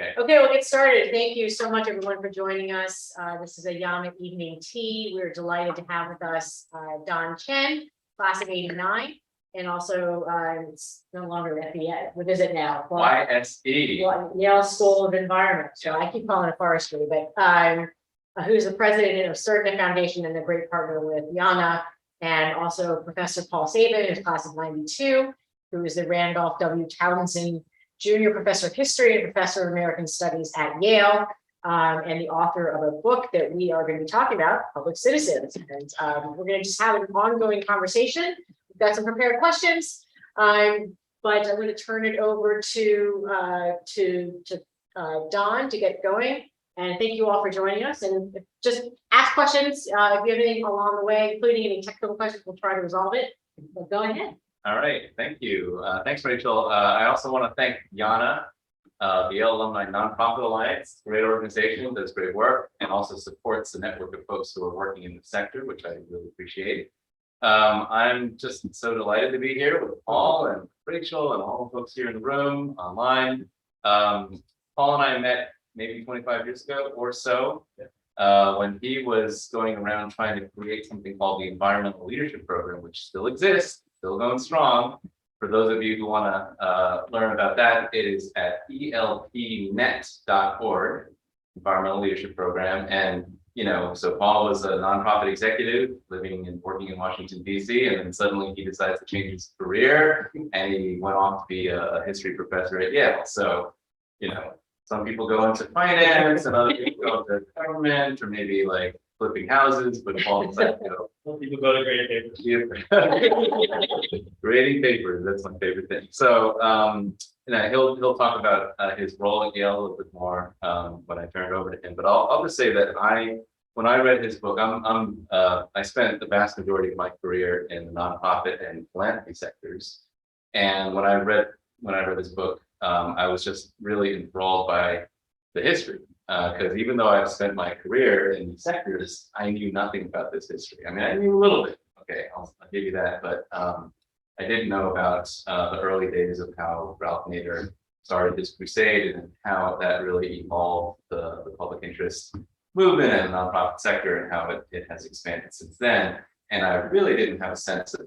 Okay. Okay, we'll get started. Thank you so much, everyone, for joining us. This is a YANA evening tea. We're delighted to have with us Chen, class of '89, and also it's no longer FEA. What is it now? YSE. Yale School of Environment. So I keep calling it forestry, but who's the president of Surdna Foundation and a great partner with YANA, and also Professor Paul Sabin, who's class of '92, who is the Randolph W. Townsend Junior Professor of History and Professor of American Studies at Yale, and the author of a book that we are going to be talking about, Public Citizens. And we're going to just have an ongoing conversation. We've got some prepared questions, but I'm going to turn it over to Don to get going. And thank you all for joining us. And just ask questions if you have anything along the way, including any technical questions. We'll try to resolve it. But go ahead. All right, thank you. Thanks, Rachel. I also want to thank YANA, the Yale Alumni Nonprofit Alliance, great organization, does great work, and also supports the network of folks who are working in the sector, which I really appreciate. I'm just so delighted to be here with Paul and Rachel and all the folks here in the room, online. Paul and I met maybe 25 years ago or so, when he was going around trying to create something called the Environmental Leadership Program, which still exists. Still going strong. For those of you who want to learn about that, it is at elpnet.org, Environmental Leadership Program. And, you know, so Paul was a nonprofit executive living and working in Washington, D.C., and then suddenly he decides to change his career and he went off to be a history professor at Yale. So, you know, some people go into finance and other people go into government or maybe like flipping houses, but Paul decided to go. Some people go to grading papers. Grading papers, that's my favorite thing. So you know, he'll talk about his role at Yale a little bit more when I turn it over to him. But I'll just say that when I read his book, I spent the vast majority of my career in the nonprofit and philanthropy sectors. And when I read this book, I was just really enthralled by the history. Because even though I've spent my career in these sectors, I knew nothing about this history. I mean, I knew a little bit. Okay, I'll give you that. But I didn't know about the early days of how Ralph Nader started his crusade and how that really evolved the public interest movement and the nonprofit sector and how it has expanded since then. And I really didn't have a sense of,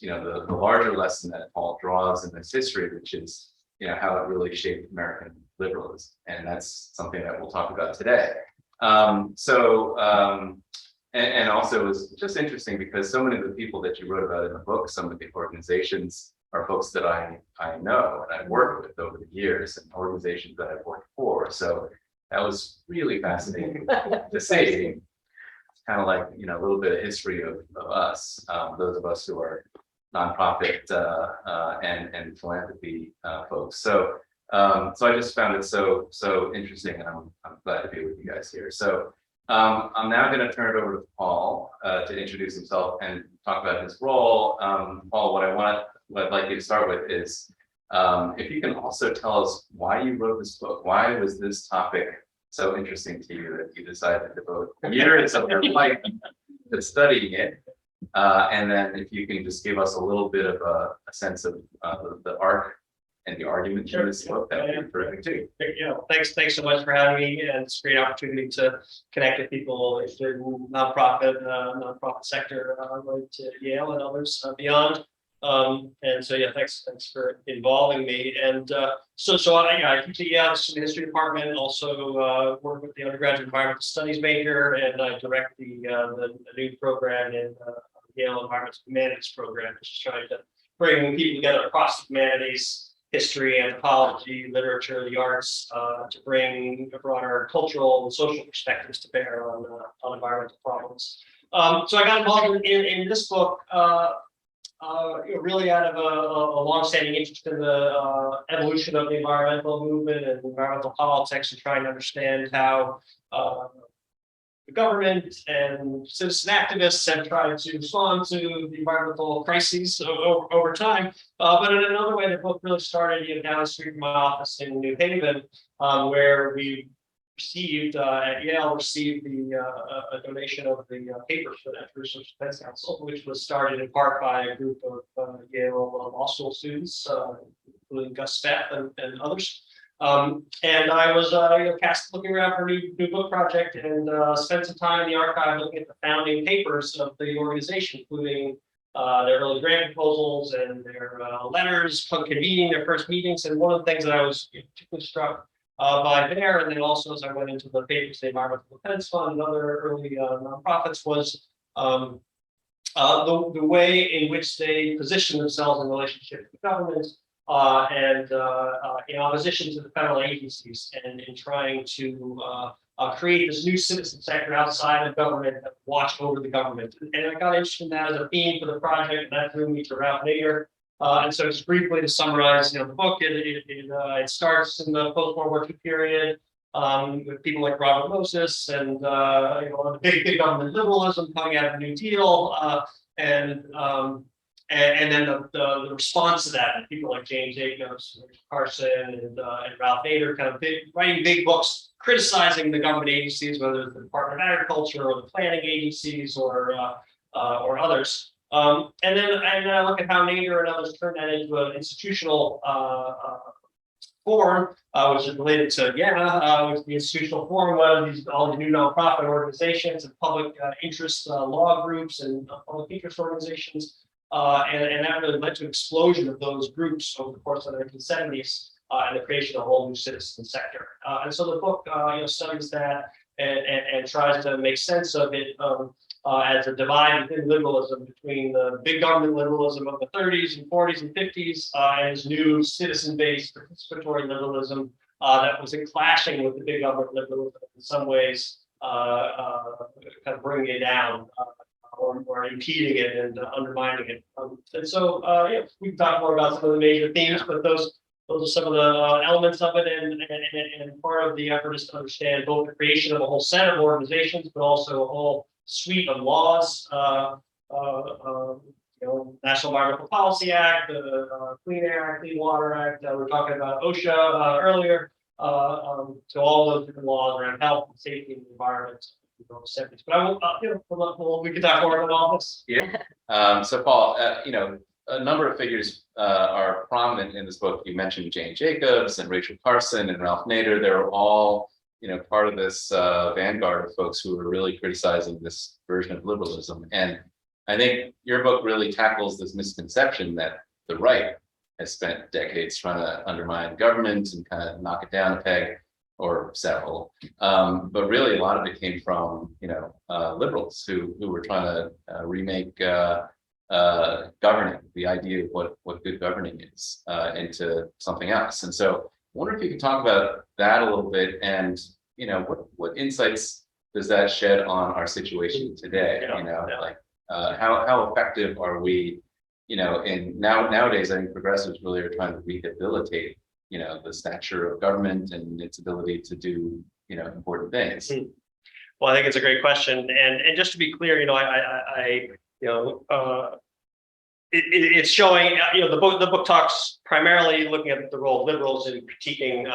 you know, the larger lesson that Paul draws in this history, which is, you know, how it really shaped American liberalism. And that's something that we'll talk about today. And also it was just interesting because so many of the people that you wrote about in the book, some of the organizations are folks that I know and I've worked with over the years and organizations that I've worked for. So that was really fascinating to see. Kind of like, you know, a little bit of history of us, those of us who are nonprofit and philanthropy folks. So I just found it so interesting, and I'm glad to be with you guys here. So I'm now going to turn it over to Paul to introduce himself and talk about his role. Paul, what I'd like you to start with is if you can also tell us why you wrote this book. Why was this topic so interesting to you that you decided to devote years of your life to studying it? And then if you can just give us a little bit of a sense of the arc and the argument in this book, that would be terrific too. Yeah, thanks so much for having me, and it's a great opportunity to connect with people in the nonprofit sector related to Yale and others beyond. And so yeah, thanks for involving me. And so I teach at Yale in the history department, also work with the undergraduate environmental studies major, and I direct the new program in Yale Environmental Humanities program, which is trying to bring people together across the humanities, history, anthropology, literature, the arts, to bring a broader cultural and social perspectives to bear on environmental problems. So I got involved in this book really out of a long-standing interest in the evolution of the environmental movement and environmental politics, and trying to understand how the government and citizen activists have tried to respond to the environmental crises over time. But in another way, the book really started down the street from my office in New Haven, where we received at Yale a donation of the papers for that Research Defense Council, which was started in part by a group of Yale law school students, including Gus Speth and others. And I was cast looking around for a new book project and spent some time in the archive looking at the founding papers of the organization, including their early grant proposals and their letters convening their first meetings. And one of the things that I was particularly struck by there, and then also as I went into the papers, the Environmental Defense Fund and other early nonprofits, was the way in which they position themselves in relationship to the government and in opposition to the federal agencies, and in trying to create this new citizen sector outside of government that watch over the government. And I got interested in that as a theme for the project, and that drew me to Ralph Nader. And so just briefly to summarize, the book, it starts in the post-World War II period with people like Robert Moses and the big government liberalism coming out of the New Deal, and then the response to that, and people like James Jacobs, Carson, and Ralph Nader, kind of writing big books criticizing the government agencies, whether it's the Department of Agriculture or the planning agencies or others. And then I look at how Nader and others turn that into an institutional forum, which is related to YANA, which is the institutional forum of all these new nonprofit organizations and public interest law groups and public interest organizations. And that really led to an explosion of those groups over the course of the 1970s and the creation of a whole new citizen sector. And so the book studies that and tries to make sense of it as a divide within liberalism between the big government liberalism of the 30s and 40s and 50s and this new citizen-based participatory liberalism that was clashing with the big government liberalism in some ways, kind of bringing it down. Or impeding it and undermining it. And so we can talk more about some of the major themes, but those are some of the elements of it, and part of the effort is to understand both the creation of a whole set of organizations, but also a whole suite of laws, National Environmental Policy Act, the Clean Air Act, Clean Water Act, we're talking about OSHA earlier, to all those different laws around health and safety and the environment. But I will, we can talk more about all this. Yeah. So Paul, a number of figures are prominent in this book. You mentioned Jane Jacobs and Rachel Carson and Ralph Nader. They're all, part of this vanguard of folks who are really criticizing this version of liberalism. And I think your book really tackles this misconception that the right has spent decades trying to undermine government and kind of knock it down a peg, or several, but really a lot of it came from liberals who were trying to remake governing, the idea of what good governing is, into something else. And so I wonder if you could talk about that a little bit, and what insights does that shed on our situation today? How effective are we? Nowadays I think progressives really are trying to rehabilitate the stature of government and its ability to do, important things. Well, I think it's a great question. And just to be clear, it's showing, the book talks primarily looking at the role of liberals in critiquing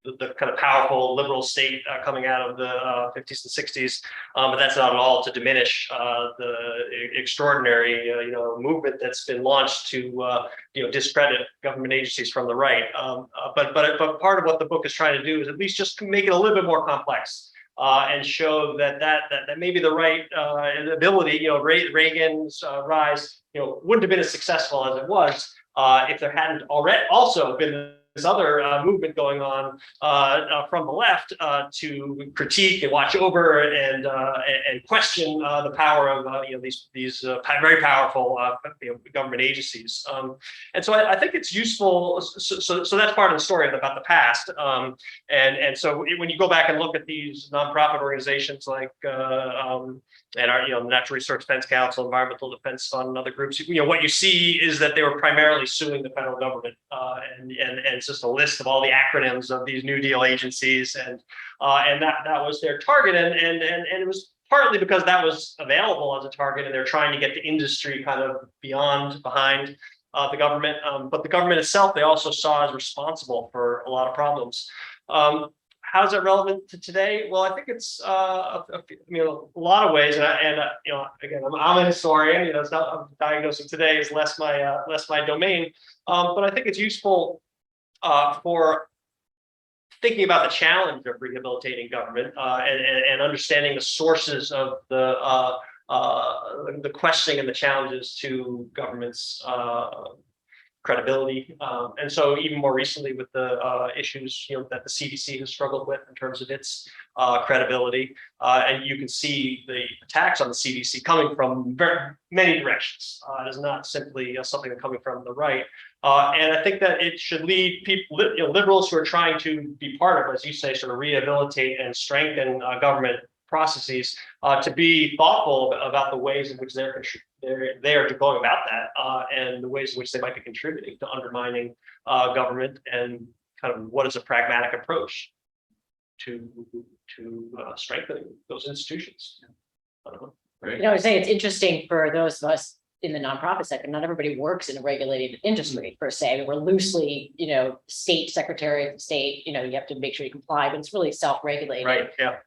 the kind of powerful liberal state coming out of the 50s and 60s, but that's not at all to diminish the extraordinary movement that's been launched to discredit government agencies from the right. But part of what the book is trying to do is at least just make it a little bit more complex and show that maybe the right ability, Reagan's rise, wouldn't have been as successful as it was if there hadn't already also been this other movement going on from the left to critique and watch over and question the power of these very powerful government agencies. And so I think it's useful. So that's part of the story about the past. And so when you go back and look at these nonprofit organizations like and our Natural Resource Defense Council, Environmental Defense Fund, and other groups, what you see is that they were primarily suing the federal government, and it's just a list of all the acronyms of these New Deal agencies, and that was their target, and it was partly because that was available as a target, and they're trying to get the industry kind of behind the government, but the government itself they also saw as responsible for a lot of problems. How is it relevant to today? Well, I think it's a lot of ways, and again, I'm a historian. It's not I'm diagnosing today is less my domain, but I think it's useful for thinking about the challenge of rehabilitating government and understanding the sources of the questioning and the challenges to government's credibility. And so even more recently with the issues that the CDC has struggled with in terms of its credibility. And you can see the attacks on the CDC coming from very many directions. It is not simply something coming from the right. And I think that it should lead people, liberals who are trying to be part of, as you say, sort of rehabilitate and strengthen government processes, to be thoughtful about the ways in which they are going about that, and the ways in which they might be contributing to undermining government, and kind of what is a pragmatic approach to strengthening those institutions. I don't know. Right. I would say it's interesting for those of us in the nonprofit sector. Not everybody works in a regulated industry per se. We're loosely, state secretary of state, you have to make sure you comply, but it's really self-regulated. Right. Yeah.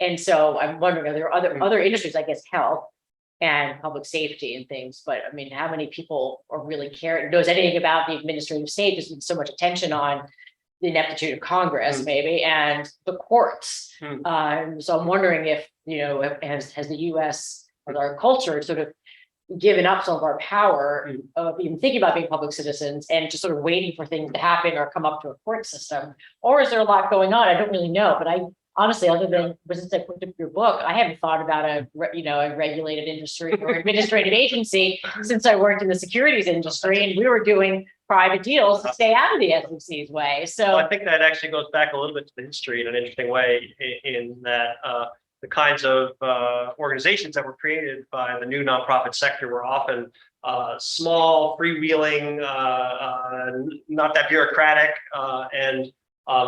And so I'm wondering, are there other industries, I guess, health and public safety and things, but I mean, how many people are really caring, knows anything about the administrative state? There's been so much attention on the ineptitude of Congress, maybe, and the courts. So I'm wondering if, has the US or our culture sort of given up some of our power of even thinking about being public citizens and just sort of waiting for things to happen or come up to a court system? Or is there a lot going on? I don't really know, but I honestly, other than since I picked up your book, I haven't thought about a regulated industry or administrative agency since I worked in the securities industry, and we were doing private deals to stay out of the SEC's way. So I think that actually goes back a little bit to the history in an interesting way, in that the kinds of organizations that were created by the new nonprofit sector were often small, freewheeling, not that bureaucratic, and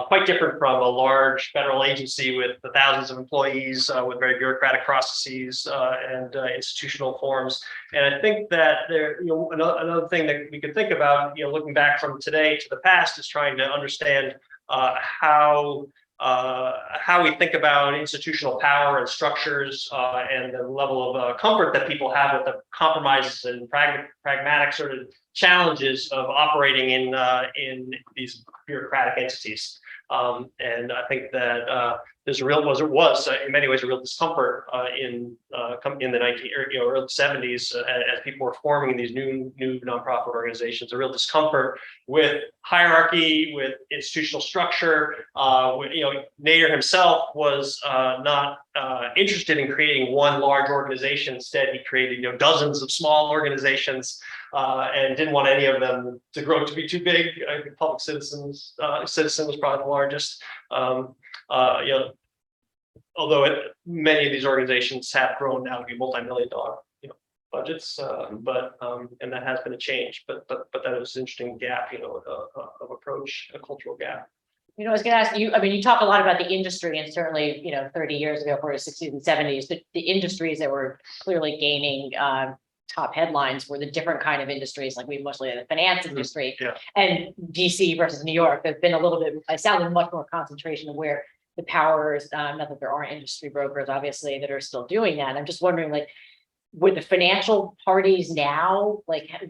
quite different from a large federal agency with the thousands of employees, with very bureaucratic processes and institutional forms. And I think that there, another thing that we could think about, looking back from today to the past, is trying to understand how we think about institutional power and structures, and the level of comfort that people have with the compromises and pragmatic sort of challenges of operating in these bureaucratic entities. And I think that there's in many ways a real discomfort in the early 70s, as people were forming these new nonprofit organizations. A real discomfort with hierarchy, with institutional structure. Nader himself was not interested in creating one large organization. Instead, he created dozens of small organizations, and didn't want any of them to grow to be too big. I think Public Citizen was probably the largest. Although many of these organizations have grown now to be multi-million-dollar budgets, and that has been a change. But that was an interesting gap, of approach, a cultural gap. I was going to ask you, I mean, you talk a lot about the industry, and certainly, 30 years ago, for the 60s and 70s, the industries that were clearly gaining top headlines were the different kind of industries, like we mostly the finance industry, and DC versus New York. There's been a little bit, I sounded much more concentration of where the powers, not that there aren't industry brokers, obviously, that are still doing that. I'm just wondering, like, were the financial parties now, like, how did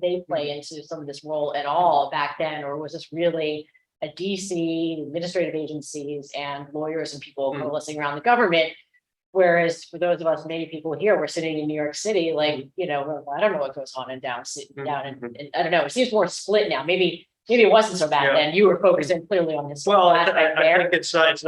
they play into some of this role at all back then? Or was this really a DC, administrative agencies and lawyers and people coalescing around the government? Whereas for those of us, maybe people here, we're sitting in New York City, like, I don't know what goes on in down and I don't know, it seems more split now. Maybe it wasn't so bad then. You were focusing clearly on this. Well, I think it's not,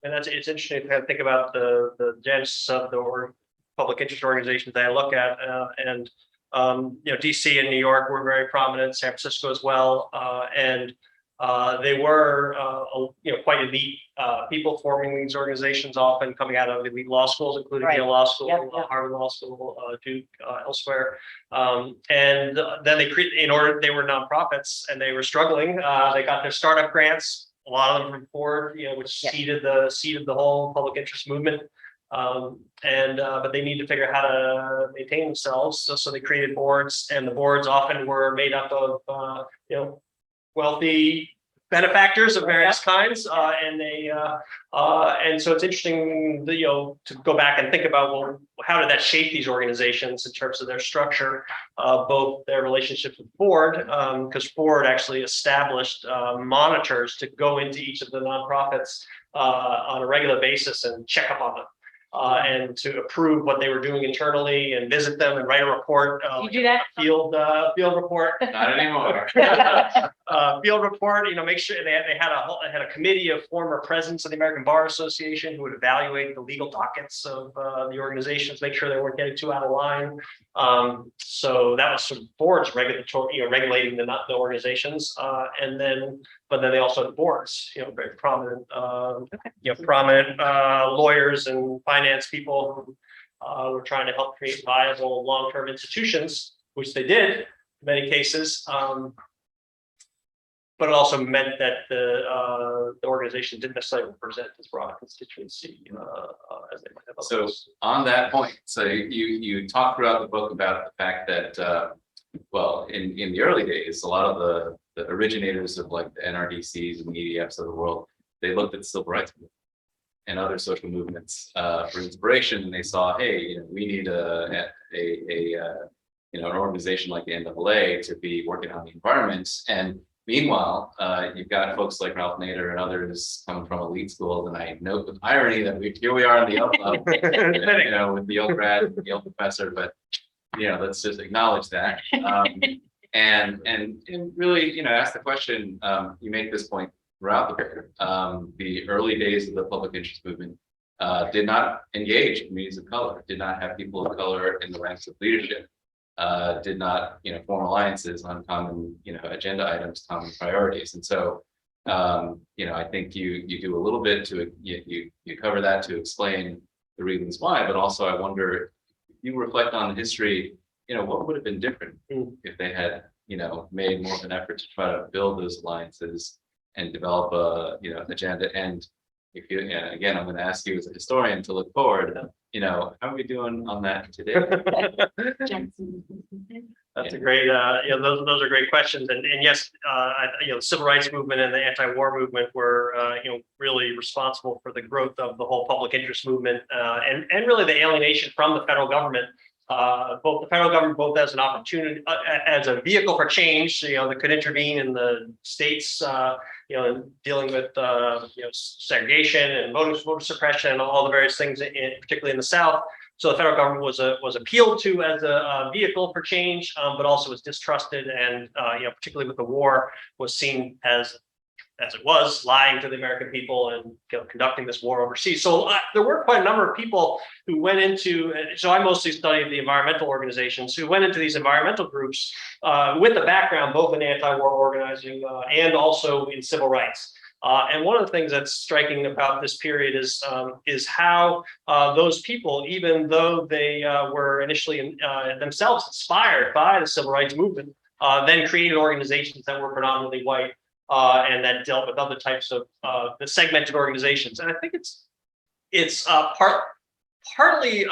and it's interesting to kind of think about the genesis of the public interest organizations that I look at, and DC and New York were very prominent, San Francisco as well, and they were quite elite people forming these organizations, often coming out of elite law schools, including Yale Law School, Harvard Law School, Duke, elsewhere. And then they were nonprofits and they were struggling. They got their startup grants, a lot of them from Ford, which seeded the whole public interest movement. But they need to figure out how to maintain themselves. So they created boards, and the boards often were made up of wealthy benefactors of various kinds, and so it's interesting, to go back and think about, well, how did that shape these organizations in terms of their structure, both their relationships with Ford, because Ford actually established monitors to go into each of the nonprofits on a regular basis and check up on them. And to approve what they were doing internally and visit them and write a report. You do that? Field report. Not anymore. Field report. Make sure they had a committee of former presidents of the American Bar Association who would evaluate the legal dockets of the organizations, make sure they weren't getting too out of line. So that was sort of Ford's regulatory, regulating the organizations, but then they also had boards, very prominent, prominent lawyers and finance people who were trying to help create viable long-term institutions, which they did in many cases. But it also meant that the organization didn't necessarily represent as broad a constituency as they might have. So on that point, so you talk throughout the book about the fact that, well, in the early days, a lot of the originators of like the NRDCs and the EDFs of the world, they looked at the civil rights movement and other social movements for inspiration, and they saw, hey, we need an organization like the NAA to be working on the environment. And meanwhile, you've got folks like Ralph Nader and others coming from elite schools, and I note with irony that here we are in the Yale Club, with the Yale grad, Yale professor, but let's just acknowledge that. And really, ask the question. You make this point throughout the book. The early days of the public interest movement did not engage communities of color, did not have people of color in the ranks of leadership, did not, form alliances on common, agenda items, common priorities. And so, I think you do a little bit to you cover that to explain the reasons why, but also I wonder, if you reflect on the history, what would have been different if they had, made more of an effort to try to build those alliances and develop a, agenda. And if you, again, I'm going to ask you as a historian to look forward, how are we doing on that today? That's a great, those are great questions. And yes, the civil rights movement and the anti-war movement were, really responsible for the growth of the whole public interest movement, and really the alienation from the federal government. Both the federal government, both as an opportunity, as a vehicle for change, that could intervene in the states, dealing with, segregation and voter suppression and all the various things, particularly in the South. So the federal government was appealed to as a vehicle for change, but also was distrusted, and particularly with the war, was seen as it was lying to the American people and conducting this war overseas. So there were quite a number of people who went into, so I mostly studied the environmental organizations who went into these environmental groups with a background both in anti-war organizing and also in civil rights. And one of the things that's striking about this period is how those people, even though they were initially themselves inspired by the civil rights movement, then created organizations that were predominantly white. And that dealt with other types of the segmented organizations, and I think it's partly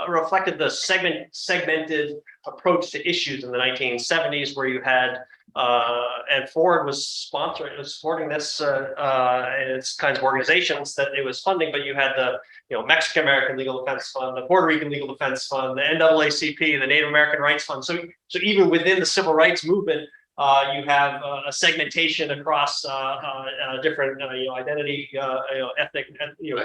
reflected the segmented approach to issues in the 1970s, where you had and Ford was supporting this and its kinds of organizations that it was funding, but you had the Mexican American Legal Defense Fund, the Puerto Rican Legal Defense Fund, the NAACP, the Native American Rights Fund. So even within the civil rights movement, you have a segmentation across different identity, ethnic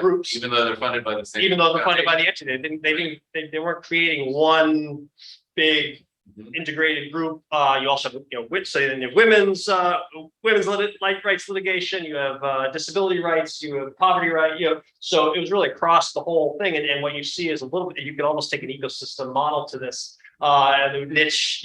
groups. Even though they're funded by the same. Even though they're funded by the entity, they weren't creating one big integrated group. You also have women's rights litigation. You have disability rights. You have poverty rights. So it was really across the whole thing. And what you see is a little bit. You can almost take an ecosystem model to this. The niche,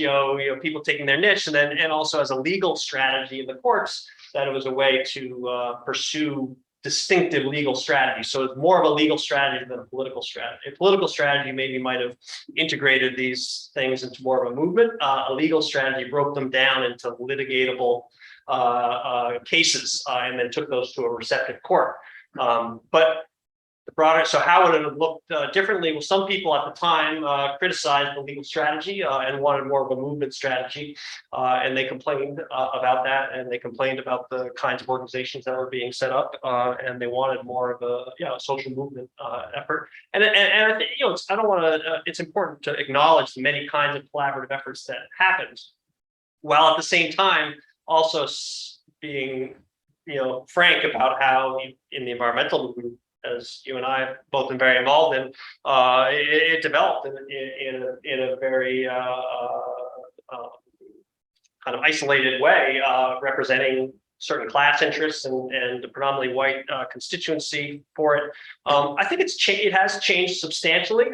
people taking their niche, and also as a legal strategy in the courts, that it was a way to pursue distinctive legal strategies. So it's more of a legal strategy than a political strategy. A political strategy maybe might have integrated these things into more of a movement. A legal strategy broke them down into litigatable cases, and then took those to a receptive court. But the broader, so how would it have looked differently? Well, some people at the time criticized the legal strategy and wanted more of a movement strategy, and they complained about that, and they complained about the kinds of organizations that were being set up, and they wanted more of a social movement effort. And I think I don't want to. It's important to acknowledge the many kinds of collaborative efforts that happened, while at the same time also being frank about how in the environmental movement, as you and I have both been very involved in, it developed in a very kind of isolated way, representing certain class interests and the predominantly white constituency for it. I think it has changed substantially,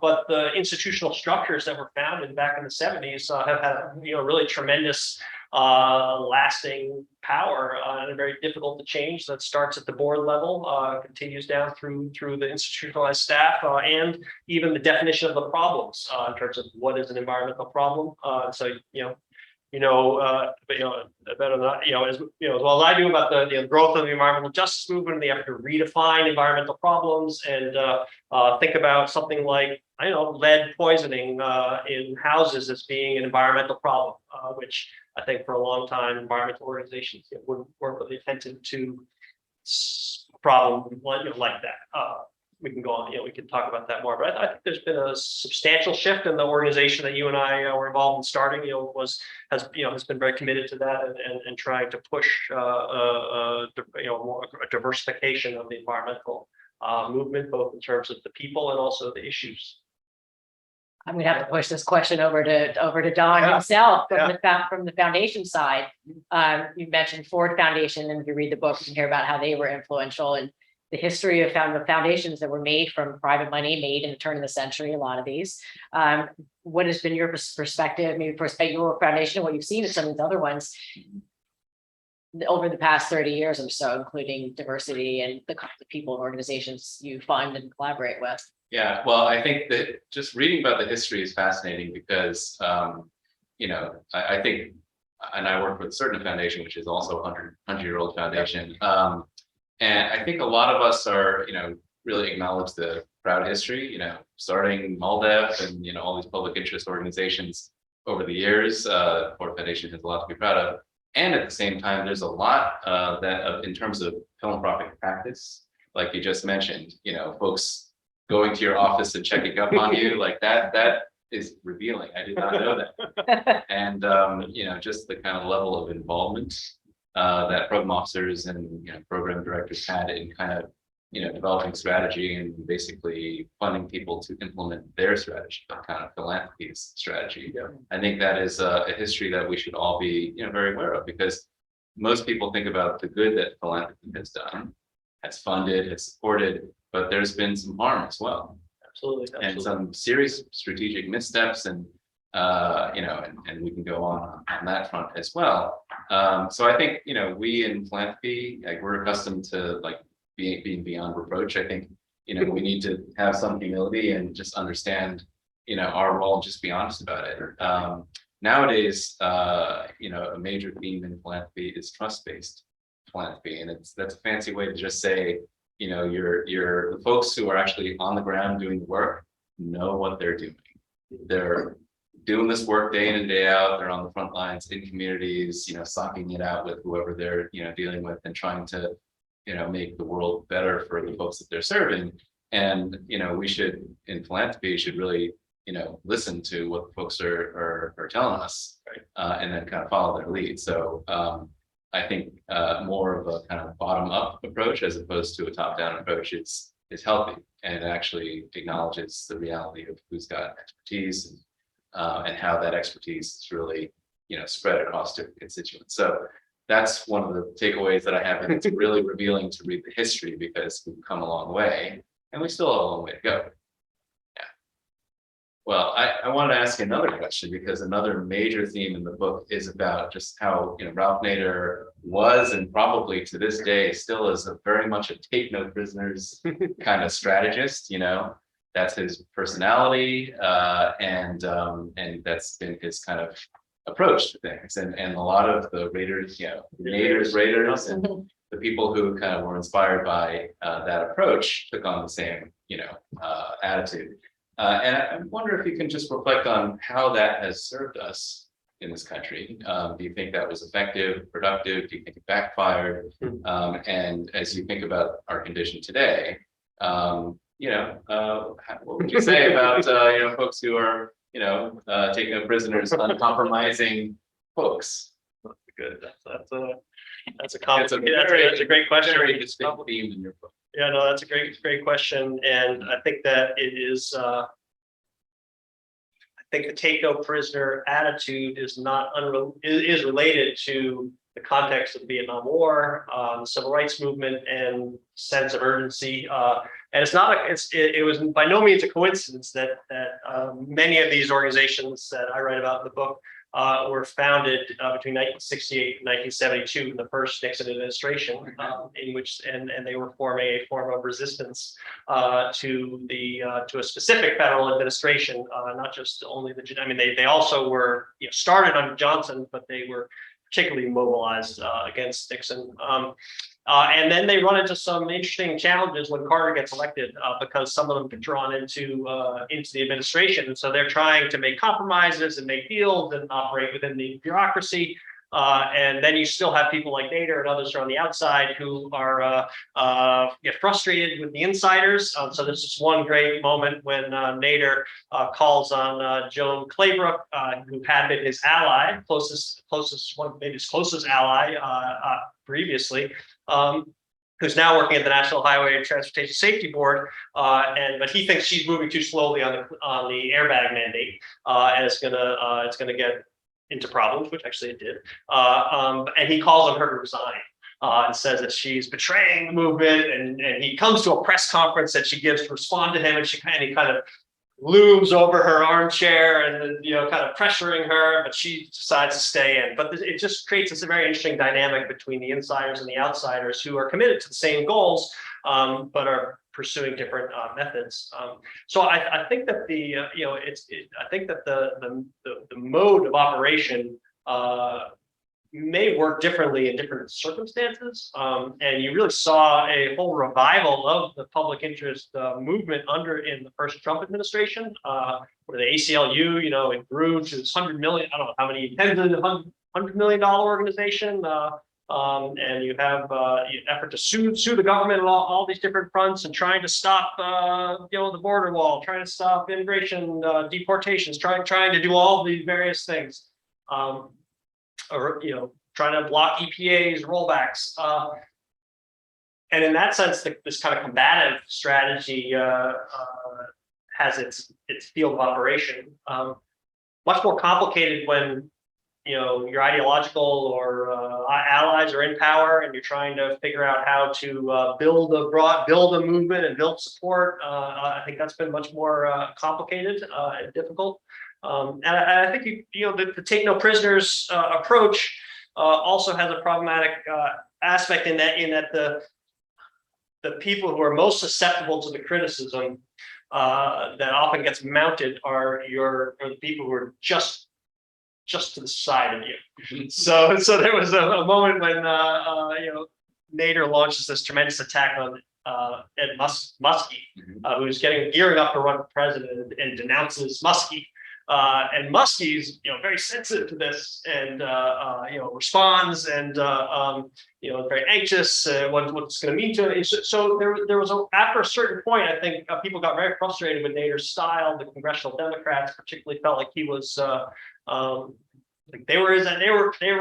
but the institutional structures that were founded back in the 70s have had really tremendous lasting power, and very difficult to change. That starts at the board level, continues down through the institutionalized staff, and even the definition of the problems in terms of what is an environmental problem. So better than as well as I do about the growth of the environmental justice movement, and they have to redefine environmental problems and think about something like lead poisoning in houses as being an environmental problem, which I think for a long time environmental organizations weren't really attentive to a problem like that. We can go on, we can talk about that more, but I think there's been a substantial shift in the organization that you and I were involved in starting, has been very committed to that and trying to push more diversification of the environmental movement, both in terms of the people and also the issues. I'm gonna have to push this question over to Don himself from the foundation side. You mentioned Ford Foundation, and if you read the book, you can hear about how they were influential in the history of the foundations that were made from private money, made in the turn of the century. A lot of these. What has been your perspective, maybe perspective your foundation, what you've seen in some of these other ones over the past 30 years or so, including diversity and the people and organizations you fund and collaborate with? Yeah, well, I think that just reading about the history is fascinating because, I think, and I work with Surdna Foundation, which is also a 100-year-old foundation. And I think a lot of us are, really acknowledge the proud history, starting MALDEF and, all these public interest organizations over the years. Ford Foundation has a lot to be proud of. And at the same time, there's a lot in terms of philanthropic practice, like you just mentioned, folks going to your office and checking up on you, like that is revealing. I did not know that. And, just the kind of level of involvement that program officers and program directors had in kind of developing strategy and basically funding people to implement their strategy, kind of philanthropy's strategy. I think that is a history that we should all be very aware of, because most people think about the good that philanthropy has done, has funded, has supported, but there's been some harm as well. Absolutely. And some serious strategic missteps, and and we can go on that front as well. So I think we in philanthropy, like, we're accustomed to being beyond reproach. I think we need to have some humility and just understand our role and just be honest about it. Nowadays, a major theme in philanthropy is trust-based philanthropy, and that's a fancy way to just say you're the folks who are actually on the ground doing the work know what they're doing. They're doing this work day in and day out. They're on the front lines in communities, socking it out with whoever they're, dealing with, and trying to, make the world better for the folks that they're serving. And, we should, in philanthropy, should really, listen to what the folks are telling us, and then kind of follow their lead. So I think more of a kind of bottom up approach as opposed to a top down approach is healthy, and actually acknowledges the reality of who's got expertise and how that expertise is really, spread across different constituents. So that's one of the takeaways that I have, and it's really revealing to read the history, because we've come a long way and we still have a long way to go. Yeah. Well, I want to ask another question, because another major theme in the book is about just how, Ralph Nader was, and probably to this day still is, very much a take no prisoners kind of strategist. That's his personality, and that's been his kind of approach to things. And a lot of the raiders, Nader's raiders, and the people who kind of were inspired by that approach took on the same, attitude. And I wonder if you can just reflect on how that has served us in this country. Do you think that was effective, productive? Do you think it backfired? And as you think about our condition today, what would you say about folks who are taking up prisoners, uncompromising folks? Good. That's a It's a complicated. very, That's a great question. very distinct theme in your book. Yeah, no, that's a great question, and I think that it is. I think the take no prisoner attitude is is related to the context of the Vietnam War, the civil rights movement, and sense of urgency. And it's not. It was by no means a coincidence that many of these organizations that I write about in the book were founded between 1968 and 1972 in the first Nixon administration, in which and they were forming a form of resistance to a specific federal administration, not just only the. I mean, they also were started under Johnson, but they were particularly mobilized against Nixon. And then they run into some interesting challenges when Carter gets elected, because some of them get drawn into the administration, and so they're trying to make compromises and make deals and operate within the bureaucracy. And then you still have people like Nader and others on the outside who are get frustrated with the insiders. So there's this one great moment when Nader calls on Joan Claybrook, who had been his ally, closest one, maybe his closest ally previously. Who's now working at the National Highway and Transportation Safety Board, but he thinks she's moving too slowly on the airbag mandate, and it's gonna get into problems, which actually it did. And he calls on her to resign and says that she's betraying the movement. And he comes to a press conference that she gives to respond to him, and he kind of looms over her armchair and kind of pressuring her, but she decides to stay in. But it just creates this very interesting dynamic between the insiders and the outsiders who are committed to the same goals, but are pursuing different methods. So I think that I think that the mode of operation may work differently in different circumstances. And you really saw a whole revival of the public interest movement in the first Trump administration, where the ACLU, it grew to this 100 million, I don't know how many, $100 million organization. And you have effort to sue the government on all these different fronts, and trying to stop the border wall, trying to stop immigration, deportations, trying to do all these various things. Or trying to block EPA's rollbacks, and in that sense, this kind of combative strategy has its field of operation. Much more complicated when your ideological or allies are in power, and you're trying to figure out how to build a movement and build support. I think that's been much more complicated and difficult. And I think the take no prisoners approach also has a problematic aspect in that the people who are most susceptible to the criticism that often gets mounted are the people who are just to the side of you. So there was a moment when Nader launches this tremendous attack on Ed Muskie, who's gearing up to run for president, and denounces Muskie. And Muskie's, very sensitive to this, and responds, and very anxious what it's going to mean to him. So there was after a certain point, I think people got very frustrated with Nader's style. The congressional Democrats particularly felt like he was they're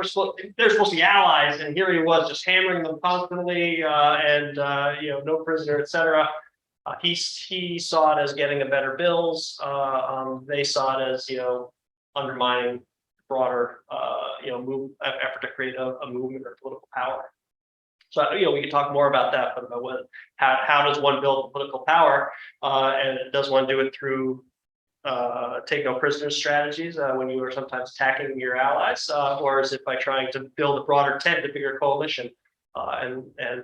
supposed to be allies, and here he was just hammering them constantly, and no prisoner, etc. He saw it as getting a better bills. They saw it as undermining broader effort to create a movement or political power. So we could talk more about that, but about how does one build political power, and does one do it through take no prisoners strategies when you are sometimes attacking your allies, or is it by trying to build a broader tent, a bigger coalition? And I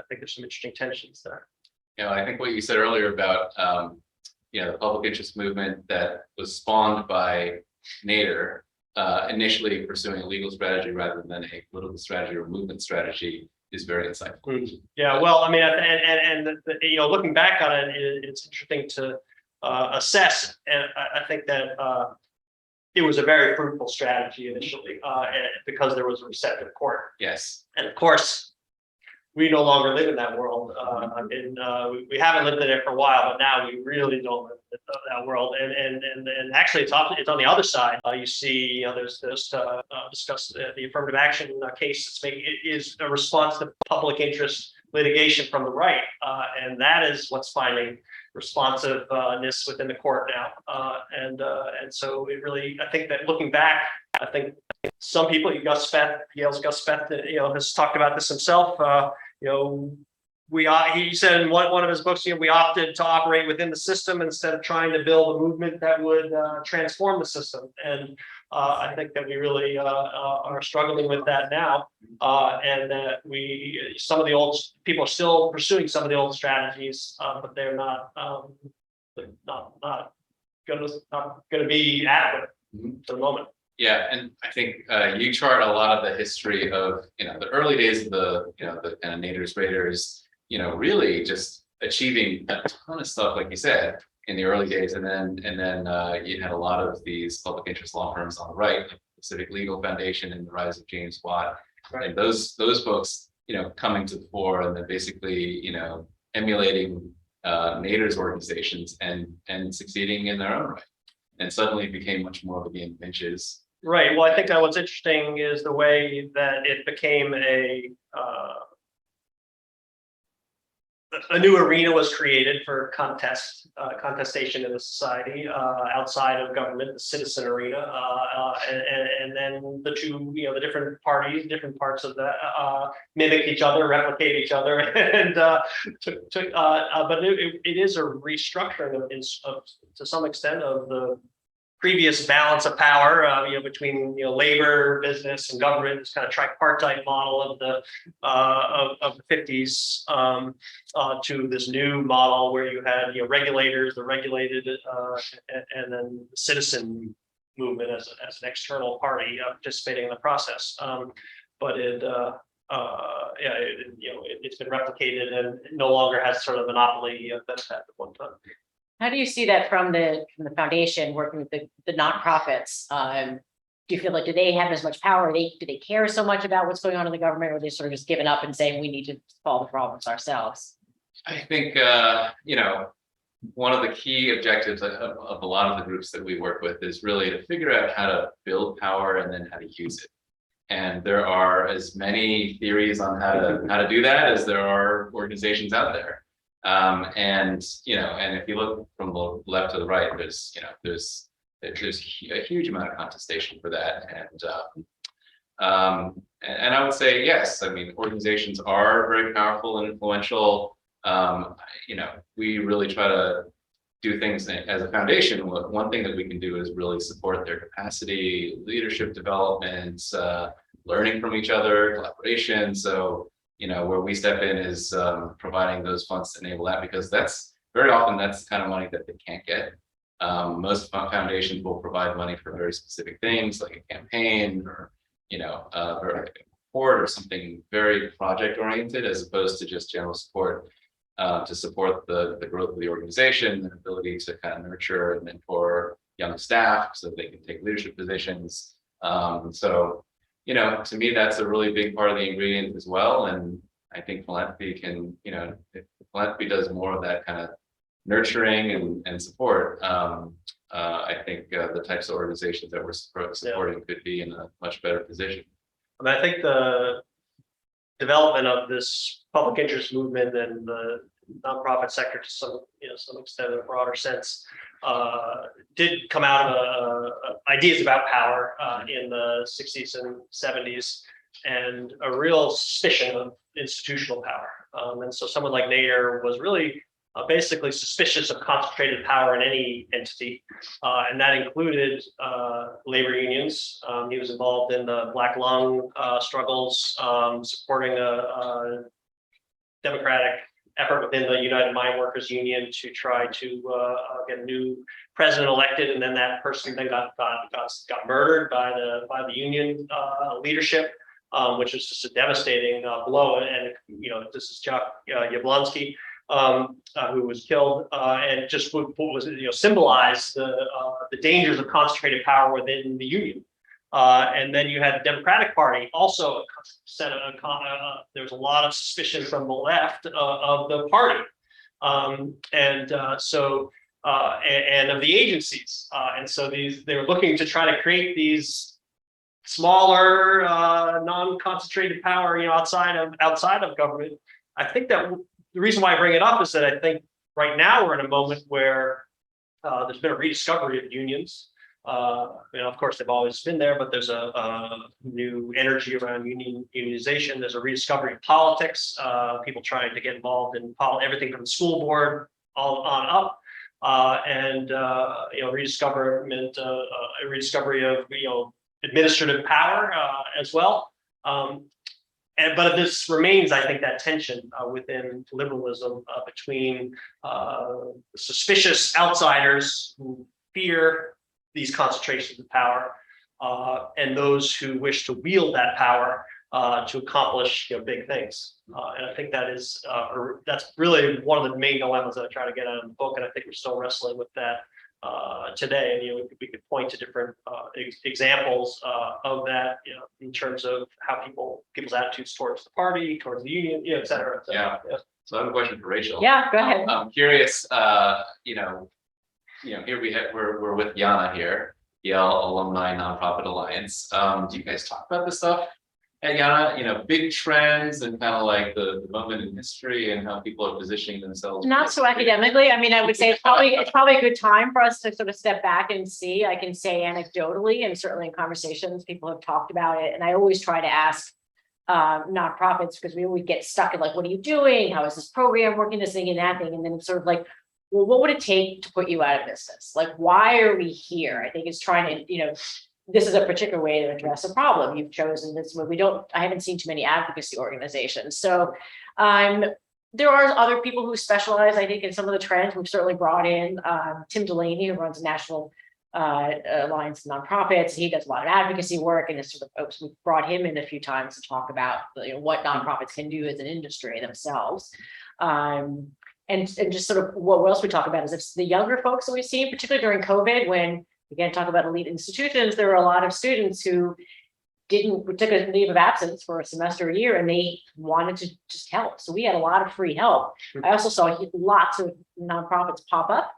think there's some interesting tensions there. I think what you said earlier about the public interest movement that was spawned by Nader, initially pursuing a legal strategy rather than a political strategy or movement strategy, is very insightful. Yeah, well, I mean, you know, looking back on it, it's interesting to assess, and I think that it was a very fruitful strategy initially, because there was a receptive court, Yes. and of course, we no longer live in that world. We haven't lived in it for a while, but now we really don't live in that world. And actually, it's on the other side. You see, you know, there's discussed the affirmative action case that's making it is a response to public interest litigation from the right, and that is what's finding responsiveness within the court now. And so it really, I think that looking back, I think some people, Gus Speth, Yale's Gus Speth, you know, has talked about this himself. You know, he said in one of his books, you know, we opted to operate within the system instead of trying to build a movement that would transform the system. And I think that we really are struggling with that now. And that some of the old people are still pursuing some of the old strategies, but they're not going to be adequate for the moment. Yeah, and I think you chart a lot of the history of, you know, the early days of the kind of Nader's Raiders, you know, really just achieving a ton of stuff, like you said, in the early days, and then you had a lot of these public interest law firms on the right, like the Civic Legal Foundation and the rise of James Watt, right. And those folks, you know, coming to the fore and then basically, you know, emulating Nader's organizations and succeeding in their own right, and suddenly it became much more of a game of inches. Right. Well, I think that what's interesting is the way that it became a new arena was created for contestation in the society outside of government, the citizen arena, and then the two, you know, the different parties, different parts of that mimic each other, replicate each other, and but it is a restructuring of to some extent of the previous balance of power, you know, between, you know, labor, business, and government, this kind of tripartite model of the 50s, to this new model where you had, you know, regulators, the regulated, and then the citizen movement as an external party participating in the process. But it, you know, it's been replicated and it no longer has sort of monopoly that it had at one time. How do you see that from the foundation working with the nonprofits? Do you feel like, do they have as much power? Do they care so much about what's going on in the government, or are they sort of just given up and saying we need to solve the problems ourselves? I think you know, one of the key objectives of a lot of the groups that we work with is really to figure out how to build power and then how to use it. And there are as many theories on how to do that as there are organizations out there. And you know, and if you look from the left to the right, there's a huge amount of contestation for that, and I would say yes. I mean, organizations are very powerful and influential. You know, we really try to do things as a foundation. One thing that we can do is really support their capacity, leadership development, learning from each other, collaboration. So, you know, where we step in is providing those funds to enable that, because that's very often that's the kind of money that they can't get. Most foundations will provide money for very specific things like a campaign or, you know, or a report or something very project oriented, as opposed to just general support to support the growth of the organization and ability to kind of nurture and mentor young staff so that they can take leadership positions. So, you know, to me, that's a really big part of the ingredient as well. And I think philanthropy can, you know, if philanthropy does more of that kind of nurturing and support, I think the types of organizations that we're supporting could be in a much better position. And I think the development of this public interest movement and the nonprofit sector to some extent in a broader sense did come out of ideas about power in the 60s and 70s, and a real suspicion of institutional power. And so someone like Nader was really basically suspicious of concentrated power in any entity, and that included labor unions. He was involved in the Black Lung struggles, supporting a democratic effort within the United Mine Workers Union to try to get a new president elected, and then that person then got murdered by the union leadership. which is just a devastating blow. And this is Chuck Yablonsky, who was killed, and just what was symbolized the dangers of concentrated power within the union. And then you had the Democratic Party also there was a lot of suspicion from the left of the party, and of the agencies, and so they were looking to try to create these smaller, non-concentrated power, outside of government. I think that the reason why I bring it up is that I think right now we're in a moment where there's been a rediscovery of unions. Of course, they've always been there, but there's a new energy around unionization. There's a rediscovery of politics, people trying to get involved in everything from the school board all on up, and rediscovery of administrative power as well. But this remains, I think, that tension within liberalism between suspicious outsiders who fear these concentrations of power, and those who wish to wield that power to accomplish big things. And I think that's really one of the main dilemmas that I try to get out of the book, and I think we're still wrestling with that today. And we could point to different examples of that, in terms of how people's attitudes towards the party, towards the union, et cetera. Yeah. So I have a question for Rachel. Yeah, go ahead. I'm curious, here we're with YANA here, Yale Alumni Nonprofit Alliance. Do you guys talk about this stuff at YANA? Big trends and kind of like the moment in history and how people are positioning themselves. Not so academically. I mean, I would say it's probably a good time for us to sort of step back and see. I can say anecdotally, and certainly in conversations, people have talked about it. And I always try to ask nonprofits, because we always get stuck in like, what are you doing? How is this program working? This thing and that thing. And then it's sort of like, well, what would it take to put you out of business? Like, why are we here? I think it's trying to, this is a particular way to address a problem. You've chosen this way. I haven't seen too many advocacy organizations. So there are other people who specialize, I think, in some of the trends. We've certainly brought in Tim Delaney, who runs a National Alliance of Nonprofits. He does a lot of advocacy work, and it's sort of, we've brought him in a few times to talk about what nonprofits can do as an industry themselves. And just sort of what else we talk about is it's the younger folks that we've seen, particularly during COVID, when again, talk about elite institutions, there were a lot of students who took a leave of absence for a semester, a year, and they wanted to just help. So we had a lot of free help. I also saw lots of nonprofits pop up.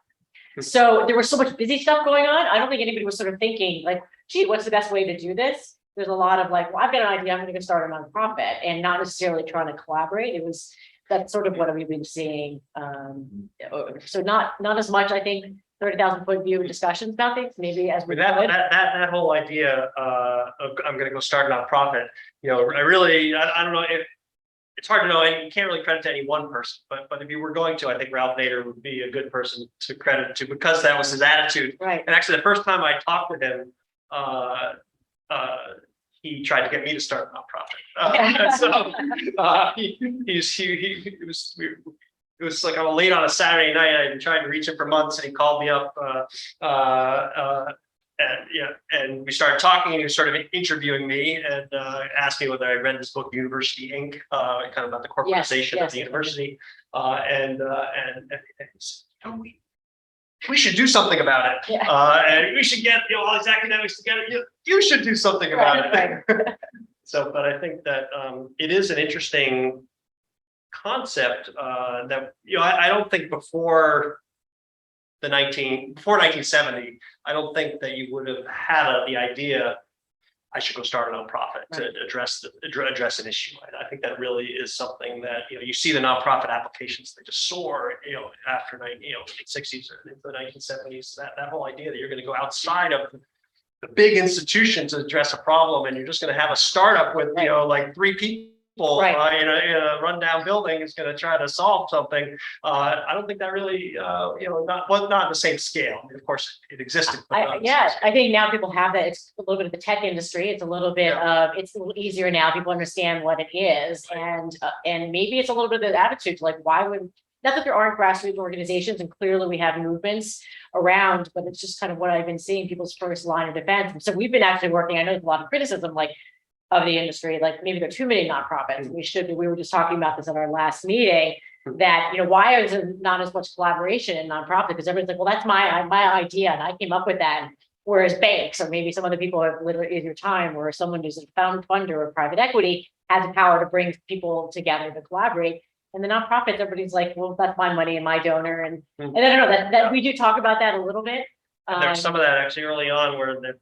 So there was so much busy stuff going on. I don't think anybody was sort of thinking like, gee, what's the best way to do this? There's a lot of like, well, I've got an idea, I'm going to go start a nonprofit, and not necessarily trying to collaborate. That's sort of what we've been seeing. So not as much, I think, 30,000 foot view discussions about things, maybe as we that whole idea of I'm going to go start a nonprofit. I don't know if it's hard to know, and you can't really credit to any one person. But if you were going to, I think Ralph Nader would be a good person to credit to, because that was his attitude. Right. And actually, the first time I talked with him, he tried to get me to start a nonprofit. So it was like I was late on a Saturday night. I'd been trying to reach him for months, and he called me up, and we started talking, and he was sort of interviewing me and asked me whether I read this book, University Inc., kind of about the corporatization of the university, and he said, we should do something about it. Yeah. And we should get all these academics together. You should do something about it. Right. So, but I think that it is an interesting concept that I don't think before 1970, I don't think that you would have had the idea I should go start a nonprofit to address an issue. I think that really is something that you see the nonprofit applications, they just soar after the 60s or into the 1970s. That whole idea that you're going to go outside of the big institution to address a problem, and you're just going to have a startup with like 3 people in a rundown building is going to try to solve something. I don't think that really not on the same scale. I mean, of course it existed. I think now people have that. It's a little bit of the tech industry. It's a little bit of, it's a little easier now. People understand what it is, and maybe it's a little bit of the attitude, like why would, not that there aren't grassroots organizations, and clearly we have movements around, but it's just kind of what I've been seeing, people's first line of defense. And so we've been actually working, I know there's a lot of criticism, like, of the industry, like maybe there are too many nonprofits. We were just talking about this at our last meeting, that, why is there not as much collaboration in nonprofit? Because everyone's like, well, that's my idea, and I came up with that. Whereas banks, or maybe some other people have literally easier time, where someone who's a found funder or private equity has the power to bring people together to collaborate. And the nonprofits, everybody's like, well, that's my money and my donor. And I don't know, that we do talk about that a little bit. There was some of that actually early on, where the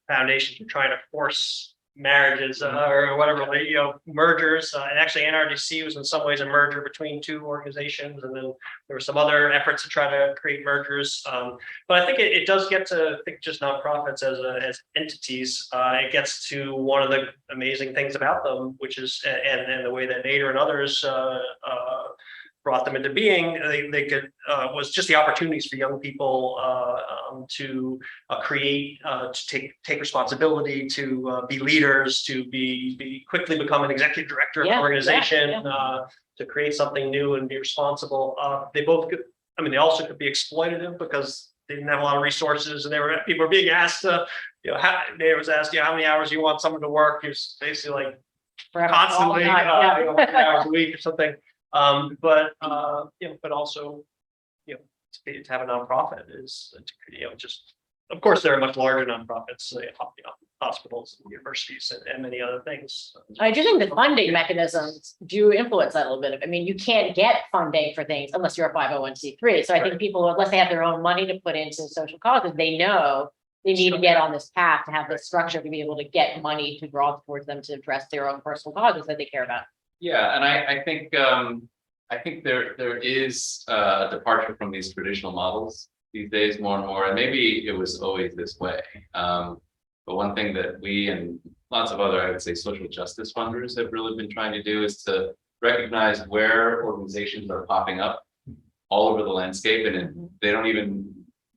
foundations were trying to force marriages or whatever, mergers. And actually NRDC was in some ways a merger between two organizations. And then there were some other efforts to try to create mergers. But I think it does get to think just nonprofits as entities. It gets to one of the amazing things about them, which is, and the way that Nader and others brought them into being, they could was just the opportunities for young people to create, to take responsibility, to be leaders, to be quickly become an executive director of an organization, to create something new and be responsible. They both could, they also could be exploitative, because they didn't have a lot of resources, and people were being asked, Nader was asked, how many hours you want someone to work. He was basically like constantly, 3 hours a week or something. But also, to have a nonprofit is, just, of course, there are much larger nonprofits, hospitals, and universities, and many other things. I do think the funding mechanisms do influence that a little bit. You can't get funding for things unless you're a 501c3. So I think people, unless they have their own money to put into social causes, they know they need to get on this path to have this structure to be able to get money to draw towards them to address their own personal causes that they care about. Yeah, and I think there is a departure from these traditional models these days more and more, and maybe it was always this way. But one thing that we and lots of other, I would say, social justice funders have really been trying to do is to recognize where organizations are popping up all over the landscape, and they don't even,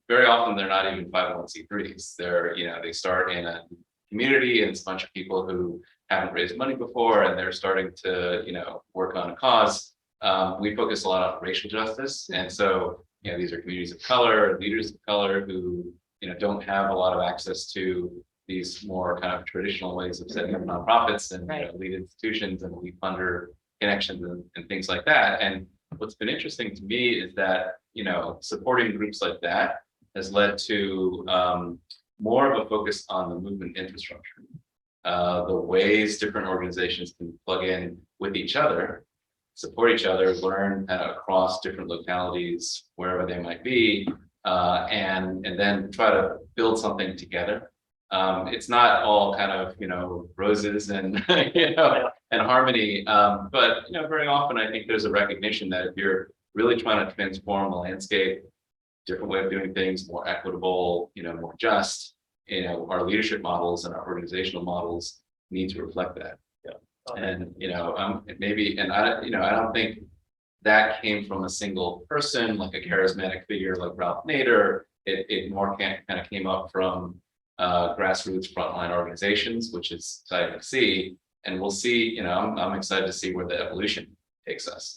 very often they're not even 501c3s. They're, they start in a community, and it's a bunch of people who haven't raised money before, and they're starting to, work on a cause. We focus a lot on racial justice, and so these are communities of color, leaders of color who don't have a lot of access to these more kind of traditional ways of setting up nonprofits and lead institutions and lead funder connections and things like that. And what's been interesting to me is that supporting groups like that has led to more of a focus on the movement infrastructure. The ways different organizations can plug in with each other, support each other, learn across different localities, wherever they might be, and then try to build something together. It's not all kind of, roses and, and harmony, but, very often I think there's a recognition that if you're really trying to transform the landscape, different way of doing things, more equitable, more just, our leadership models and our organizational models need to reflect that. And maybe, and I don't think that came from a single person, like a charismatic figure like Ralph Nader. It more kind of came up from grassroots frontline organizations, which is exciting to see. And we'll see. I'm excited to see where the evolution takes us.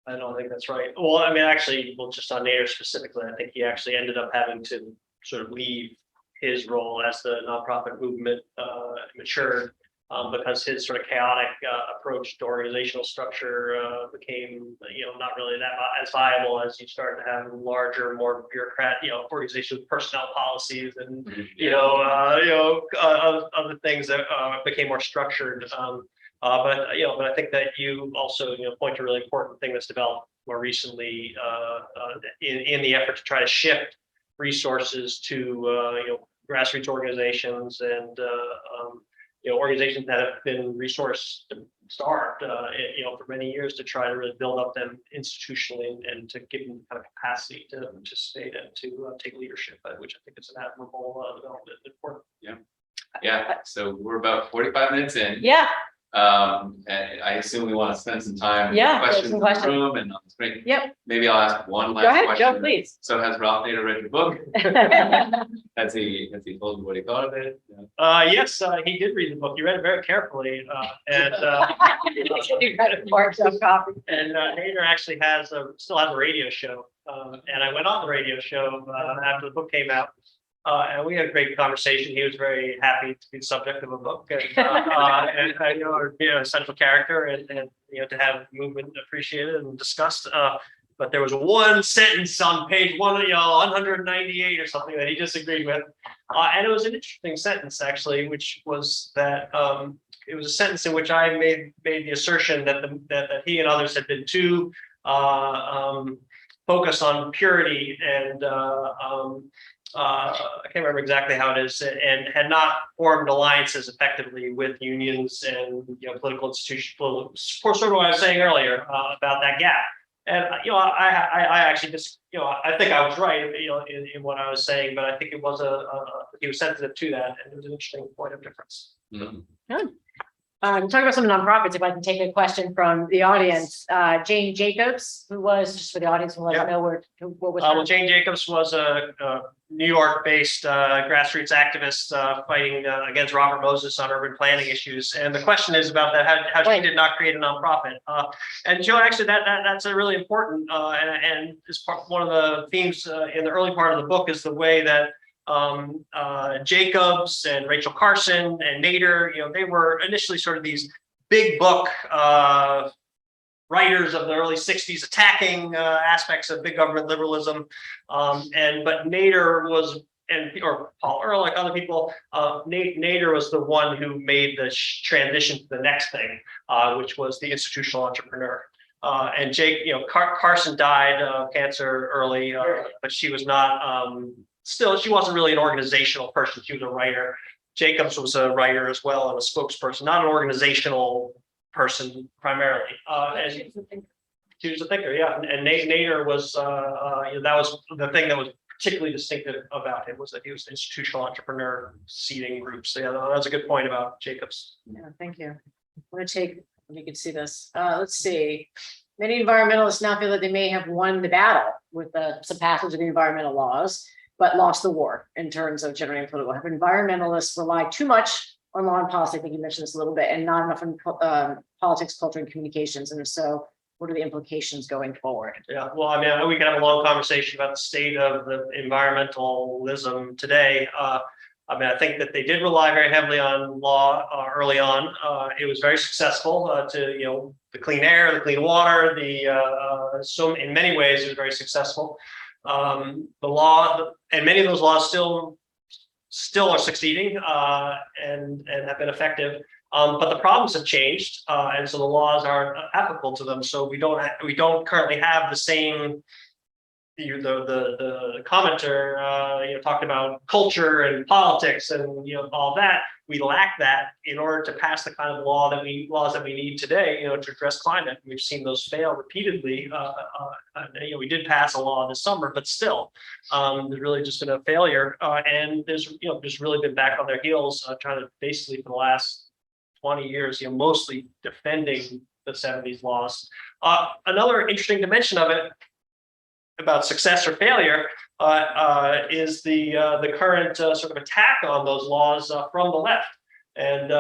I don't think that's right. Well, actually, just on Nader specifically, I think he actually ended up having to sort of leave his role as the nonprofit movement matured, because his sort of chaotic approach to organizational structure became, not really that as viable as you start to have larger, more bureaucrat, organizations with personnel policies and other things that became more structured. But I think that you also point to a really important thing that's developed more recently in the effort to try to shift resources to grassroots organizations and organizations that have been resource starved for many years, to try to really build up them institutionally and to give them kind of capacity to participate and to take leadership, which I think is an admirable development. Important. Yeah. So we're about 45 minutes in. Yeah. And I assume we want to spend some time with questions in the room and on the screen. Yep. Maybe I'll ask one last Go ahead, question. Joe, please. So has Ralph Nader read your book? Has he told you what he thought of it? Yes, he did read the book. He read it very carefully, and Nader actually still has a radio show, and I went on the radio show after the book came out. And we had a great conversation. He was very happy to be the subject of a book and you know, or, you know, a central character and you know, to have movement appreciated and discussed. But there was one sentence on page 198 or something that he disagreed with. And it was an interesting sentence, actually, which was that it was a sentence in which I made the assertion that that he and others had been too focused on purity and I can't remember exactly how it is, and had not formed alliances effectively with unions and political institutions. Sort of what I was saying earlier about that gap. And I actually just I think I was right in what I was saying, but I think it was he was sensitive to that, and it was an interesting point of difference. Mm-hmm. Good. Talking about some nonprofits, if I can take a question from the audience, Jane Jacobs, who was, just for the audience, who wants to know what was. Well, Jane Jacobs was a New York-based grassroots activist fighting against Robert Moses on urban planning issues. And the question is about that, how she did not create a nonprofit. And Joe, actually, that's a really important and is one of the themes in the early part of the book is the way that Jacobs and Rachel Carson and Nader, they were initially sort of these big book writers of the early 60s attacking aspects of big government liberalism. But Nader was, or Paul Ehrlich, like other people, Nader was the one who made the transition to the next thing, which was the institutional entrepreneur. And Carson died of cancer early, but she was not, still, she wasn't really an organizational person. She was a writer. Jacobs was a writer as well and a spokesperson, not an organizational person primarily. And she was a thinker, yeah. And Nader was, that was the thing that was particularly distinctive about him, was that he was an institutional entrepreneur seeding groups. So yeah, that's a good point about Jacobs. Yeah, thank you. I'm going to take, you can see this. Let's see. Many environmentalists now feel that they may have won the battle with some passage of the environmental laws, but lost the war in terms of generating political. Have environmentalists relied too much on law and policy? I think you mentioned this a little bit, and not enough on politics, culture, and communications. And if so, what are the implications going forward? Yeah, well, I mean, we can have a long conversation about the state of the environmentalism today. I mean, I think that they did rely very heavily on law early on. It was very successful to, the clean air, the clean water, so in many ways it was very successful. The law and many of those laws still are succeeding and have been effective. But the problems have changed, and so the laws aren't applicable to them. So we don't currently have the same. The commenter talked about culture and politics and all that. We lack that in order to pass the kind of laws that we need today, to address climate. We've seen those fail repeatedly. We did pass a law this summer, but still, there's really just been a failure. And there's just really been back on their heels, trying to basically for the last 20 years, mostly defending the 70s laws. Another interesting dimension of it, about success or failure, is the current sort of attack on those laws from the left. And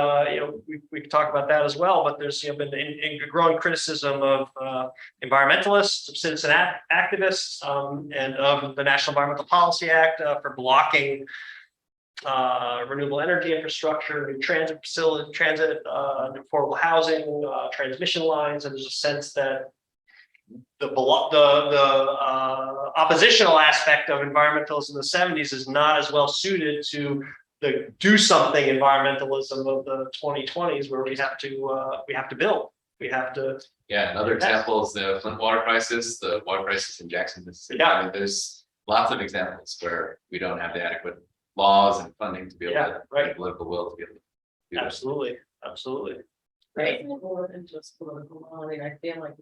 we can talk about that as well. But there's been a growing criticism of environmentalists, of citizen activists, and of the National Environmental Policy Act for blocking renewable energy infrastructure, new transit facility, affordable housing, transmission lines. And there's a sense that the oppositional aspect of environmentalism in the 70s is not as well suited to the do something environmentalism of the 2020s, where we have to build. We have to. Yeah, another example is the Flint water crisis, in Jackson, Mississippi. Yeah. I mean, there's lots of examples where we don't have the adequate laws and funding to be able to get political will to be able to do Absolutely. Right. More than just political. I mean, I feel like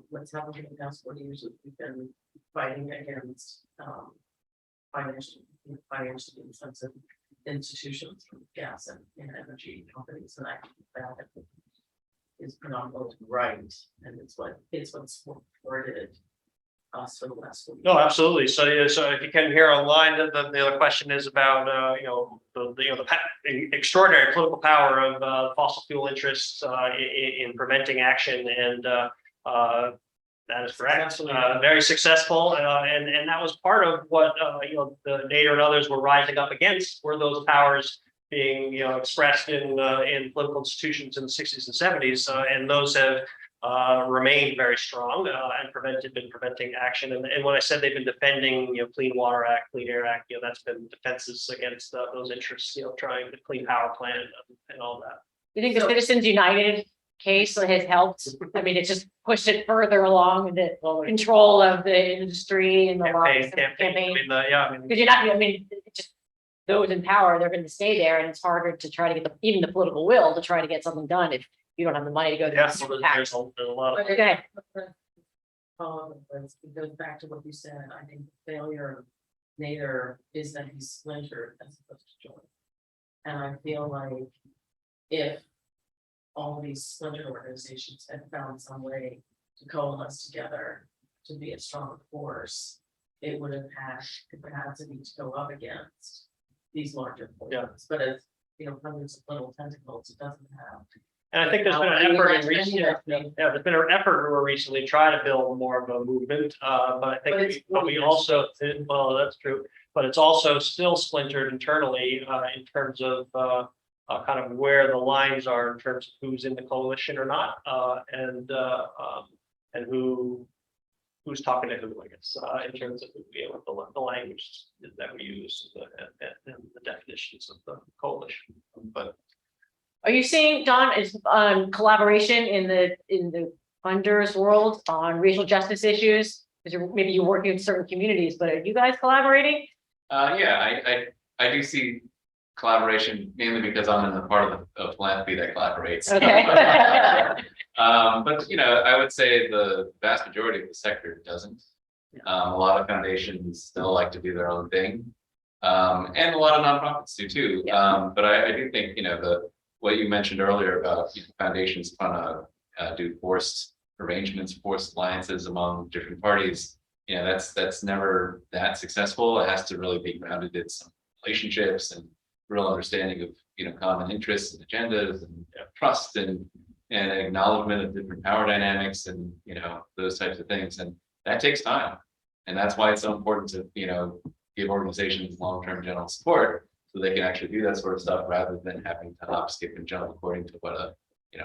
what's happened in the past 40 years, we've been fighting against financially intensive institutions, gas and energy companies, and I think that is phenomenal, right? And it's what's supported us for the last 40 years. No, absolutely. So if you can hear online, the other question is about the extraordinary political power of fossil fuel interests in preventing action and That is correct. Very successful, and that was part of what the Nader and others were rising up against, were those powers being expressed in political institutions in the 60s and 70s, and those have remained very strong and been preventing action. And when I said they've been defending Clean Water Act, Clean Air Act, that's been defenses against those interests, trying the Clean Power Plan and all that. You think the Citizens United case has helped? I mean, it's just pushed it further along with the control of the industry and the laws. Campaign. Because you're not, I mean, it's just those in power, they're going to stay there, and it's harder to try to get even the political will to try to get something done if you don't have the money to go. There's a lot of. Okay. It goes back to what you said. I think the failure of Nader is that he's splintered as opposed to joined. And I feel like if all these splinter organizations had found some way to coalesce together to be a strong force, it would have had capacity to go up against these larger forces. But as hundreds of little tentacles, it doesn't have. And I think there's been an effort in recent, there's been an effort recently to try to build more of a movement. But I think we also, well, that's true, but it's also still splintered internally in terms of kind of where the lines are in terms of who's in the coalition or not, and who's talking to who, I guess, in terms of the language that we use and the definitions of the coalition. But Are you seeing, Don, is collaboration in the funders world on racial justice issues? Because maybe you're working with certain communities, but are you guys collaborating? Yeah, I do see collaboration mainly because I'm in the part of philanthropy that collaborates. Okay. But I would say the vast majority of the sector doesn't. A lot of foundations still like to do their own thing, and a lot of nonprofits do too. But I do think what you mentioned earlier about foundations trying to do forced arrangements, forced alliances among different parties. That's never that successful. It has to really be grounded in some relationships and real understanding of common interests and agendas and trust and acknowledgement of different power dynamics and those types of things. And that takes time. And that's why it's so important to give organizations long-term general support so they can actually do that sort of stuff rather than having to hop, skip, and jump according to what a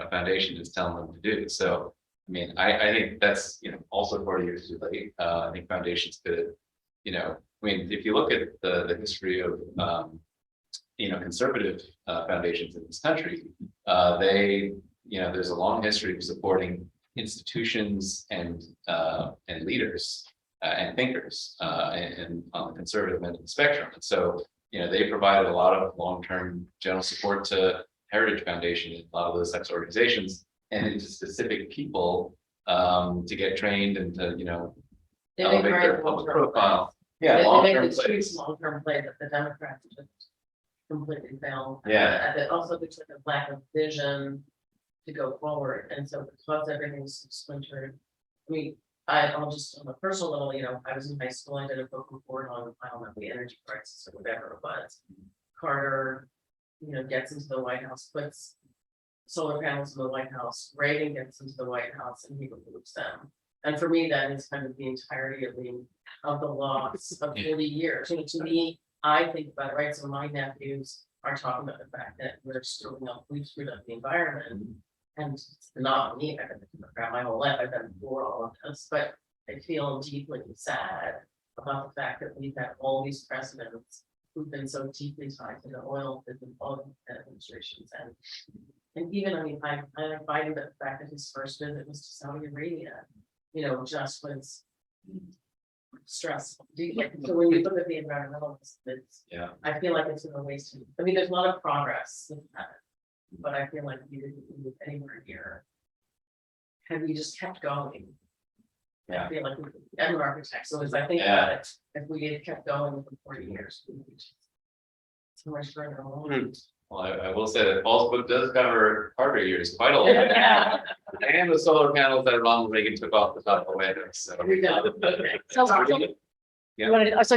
foundation is telling them to do. So I mean, I think that's also 40 years too late. I think foundations could, I mean, if you look at the history of conservative foundations in this country, there's a long history of supporting institutions and leaders and thinkers and on the conservative end of the spectrum. And so they provided a lot of long-term general support to Heritage Foundation and a lot of those types of organizations and into specific people to get trained and to elevate their public profile. Yeah, long-term plays. Long-term play that the Democrats just completely failed. Yeah. And also because of lack of vision to go forward, and so because everything's splintered. I mean, I'll just on a personal level, I was in high school, I did a book report on, I don't know, the energy crisis or whatever, but Carter, gets into the White House, puts solar panels in the White House, Reagan gets into the White House and he removes them. And for me, that is kind of the entirety of the loss of 40 years. And to me, I think about it, right? So my nephews are talking about the fact that we've screwed up the environment. And it's not me, I've been a Democrat my whole life, I've been for all of this, but I feel deeply sad about the fact that we've had all these presidents who've been so deeply tied to the oil administrations and even, I mean, I'm fighting the fact that his first visit was to Saudi Arabia, just was stressful. So when you look at the environmentalists, I feel like it's in a waste. I mean, there's a lot of progress, but I feel like we didn't move anywhere near. Have you just kept going? I feel like I'm an architect, so as I think about it, if we had kept going for 40 years, we would be so much further along. Well, I will say that Paul's book does cover Carter years quite a lot. And the solar panels that Ronald Reagan took off the top of the window. So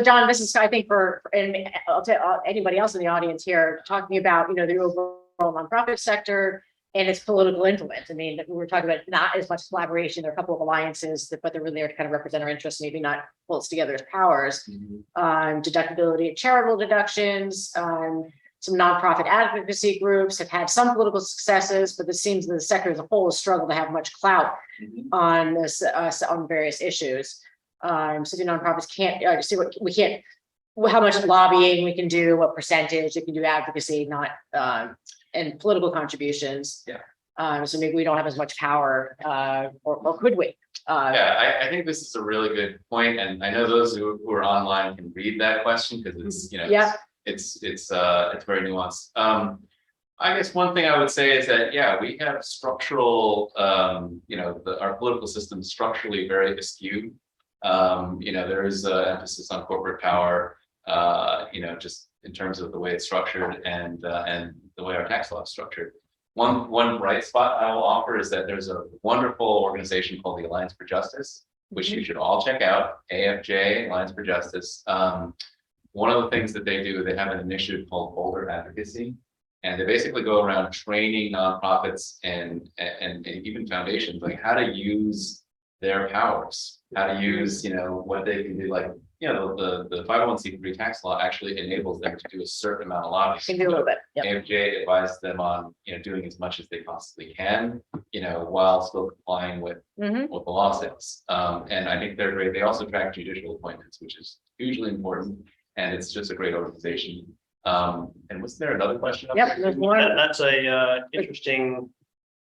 John, this is, I think, and I'll tell anybody else in the audience here, talking about, the overall nonprofit sector, and its political influence. I mean, we were talking about not as much collaboration. There are a couple of alliances, but they're really there to kind of represent our interests, maybe not pull us together as powers. Deductibility of charitable deductions. Some nonprofit advocacy groups have had some political successes, but it seems that the sector as a whole has struggled to have much clout on this on various issues. So the nonprofits can't see what we can't, how much lobbying we can do, what percentage they can do advocacy, not and political contributions. So maybe we don't have as much power, or could we? Yeah, I think this is a really good point, and I know those who are online can read that question because it's, you know, Yeah. it's very nuanced. I guess one thing I would say is that, yeah, we have structural, you know, our political system is structurally very askew. You know, there is an emphasis on corporate power, you know, just in terms of the way it's structured and the way our tax law is structured. One bright spot I will offer is that there's a wonderful organization called the Alliance for Justice, which you should all check out, AFJ, Alliance for Justice. One of the things that they do, they have an initiative called Boulder Advocacy, and they basically go around training nonprofits and even foundations, like how to use their powers, how to use, you know, what they can do, like, you know, the 501c3 tax law actually enables them to do a certain amount of lobbying. Can do a little bit. Yep. AFJ advises them on, you know, doing as much as they possibly can, you know, while still complying with what the law says. And I think they're great. They also track judicial appointments, which is hugely important. And it's just a great organization. And was there another question? Yep, there's more. That's a interesting,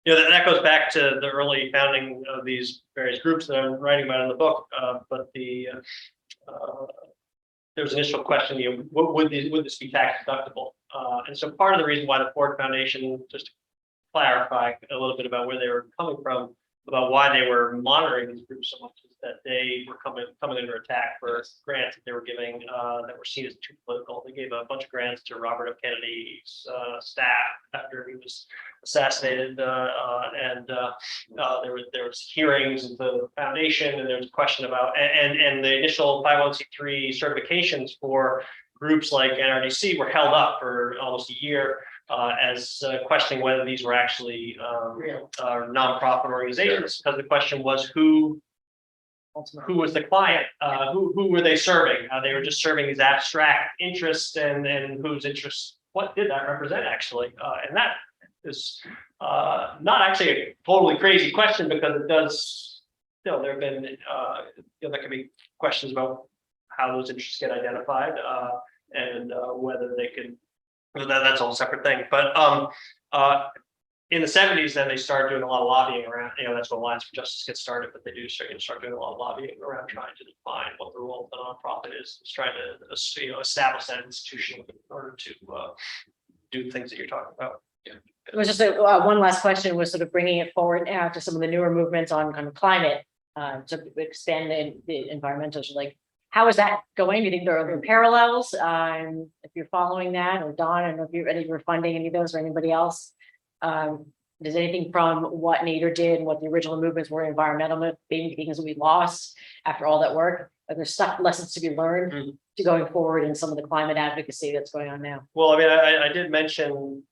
you know, that goes back to the early founding of these various groups that I'm writing about in the book. But there was an initial question, you know, would this be tax deductible? And so part of the reason why the Ford Foundation, just to clarify a little bit about where they were coming from, about why they were monitoring these groups so much, is that they were coming under attack for grants that they were giving that were seen as too political. They gave a bunch of grants to Robert F. Kennedy's staff after he was assassinated, and there was hearings of the foundation, and there was a question about and the initial 501c3 certifications for groups like NRDC were held up for almost a year. As questioning whether these were actually nonprofit organizations, because the question was who was the client, who were they serving? They were just serving these abstract interests, and whose interests, what did that represent actually? And that is not actually a totally crazy question, because it does, you know, there have been, you know, there can be questions about how those interests get identified, and whether they can. That's a whole separate thing. But in the 70s, then they started doing a lot of lobbying around, you know, that's when Alliance for Justice gets started, but they do start doing a lot of lobbying around trying to define what the role of the nonprofit is. It's trying to, you know, establish that institution in order to do things that you're talking about. Yeah. It was just one last question, was sort of bringing it forward now to some of the newer movements on kind of climate, to expand the environmental, like, how is that going? Do you think there are parallels? If you're following that, or Don, I don't know if you're funding any of those, or anybody else. Does anything from what Nader did and what the original movements were, environmental things we lost after all that work? Are there lessons to be learned to going forward in some of the climate advocacy that's going on now? Well, I mean, I did mention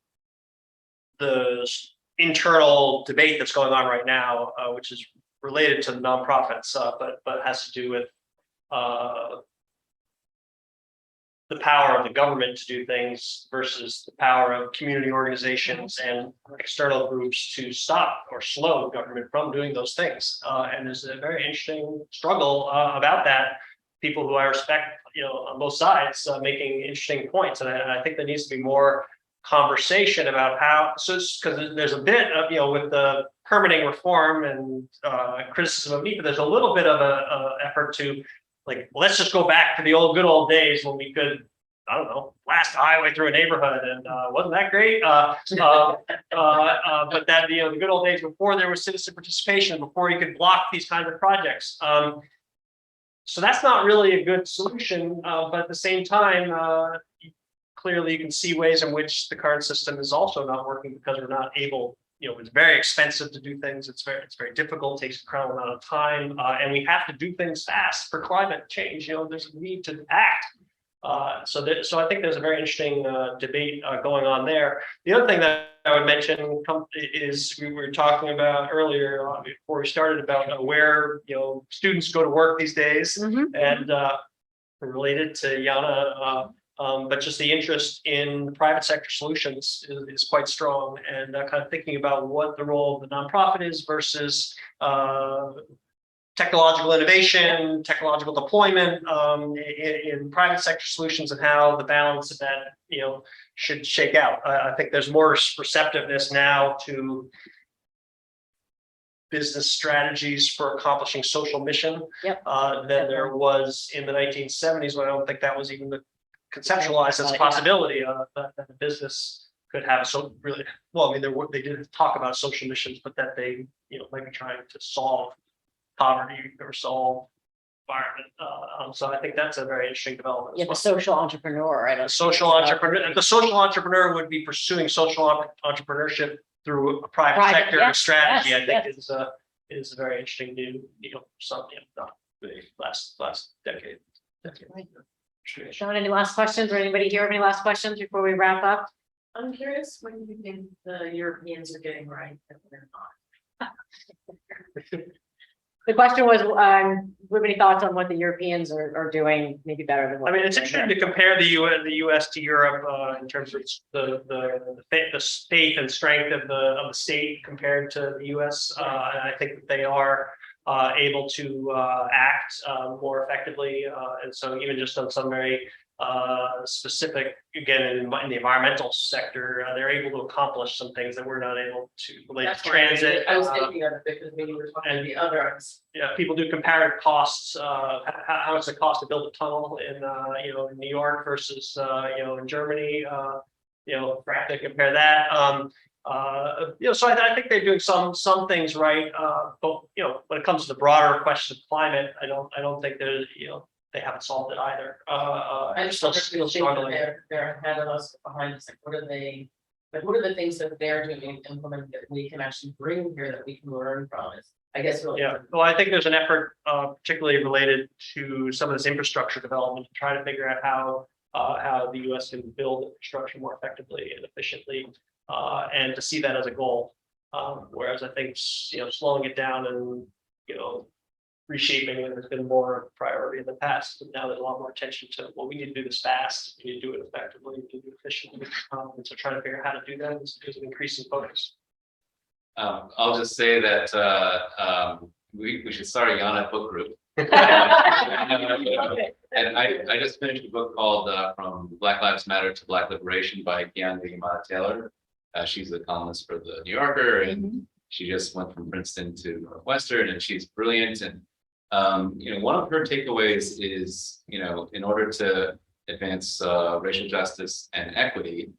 the internal debate that's going on right now, which is related to the nonprofits, but has to do with the power of the government to do things versus the power of community organizations and external groups to stop or slow government from doing those things. And there's a very interesting struggle about that. People who I respect, you know, on both sides, making interesting points, and I think there needs to be more conversation about how. So, because there's a bit of, you know, with the permitting reform and criticism of NEPA, there's a little bit of a effort to, like, let's just go back to the good old days when we could, I don't know, blast a highway through a neighborhood, and wasn't that great? But that, you know, the good old days before there was citizen participation, before you could block these kinds of projects. So that's not really a good solution. But at the same time, clearly you can see ways in which the current system is also not working, because we're not able. You know, it's very expensive to do things. It's very difficult, takes a incredible amount of time, and we have to do things fast for climate change. You know, there's a need to act. So I think there's a very interesting debate going on there. The other thing that I would mention is we were talking about earlier before we started about where students go to work these days, and related to YANA, but just the interest in private sector solutions is quite strong, and kind of thinking about what the role of the nonprofit is versus technological innovation, technological deployment in private sector solutions, and how the balance of that should shake out. I think there's more receptiveness now to business strategies for accomplishing social mission than there was in the 1970s, when I don't think that was even conceptualized as a possibility that the business could have really well. I mean, they did talk about social missions, but that they might be trying to solve poverty or solve environment. So I think that's a very interesting development. Yeah, the social entrepreneur. The social entrepreneur would be pursuing social entrepreneurship through a private sector strategy. I think is a very interesting new something the last decade. Sean, any last questions, or anybody here have any last questions before we wrap up? I'm curious when you think the Europeans are getting right and they're not. The question was, do you have any thoughts on what the Europeans are doing maybe better than what? I mean, it's interesting to compare the U.S. to Europe in terms of the state and strength of the state compared to the U.S. And I think that they are able to act more effectively, and so even just on some very specific, again, in the environmental sector, they're able to accomplish some things that we're not able to relate to transit. I was thinking of it because maybe we're talking the others. Yeah, people do comparative costs. How much it costs to build a tunnel in in New York versus in Germany. To compare that. So I think they're doing some things right. But when it comes to the broader question of climate, I don't think there's they haven't solved it either. I'm still struggling. They're ahead of us, behind us. Like, what are the things that they're doing and implementing that we can actually bring here that we can learn from? It, I guess. Really, yeah. Well, I think there's an effort, particularly related to some of this infrastructure development, to try to figure out how the U.S. can build infrastructure more effectively and efficiently, and to see that as a goal. Whereas I think slowing it down and reshaping it has been more priority in the past, but now there's a lot more attention to, well, we need to do this fast, we need to do it effectively, we need to do it efficiently, and so trying to figure out how to do that is an increasing focus. I'll just say that we should start a YANA book group. And I just finished a book called From Black Lives Matter to Black Liberation by Keandre Taylor. She's a columnist for the New Yorker, and she just went from Princeton to Northwestern, and she's brilliant. And one of her takeaways is, in order to advance racial justice and equity,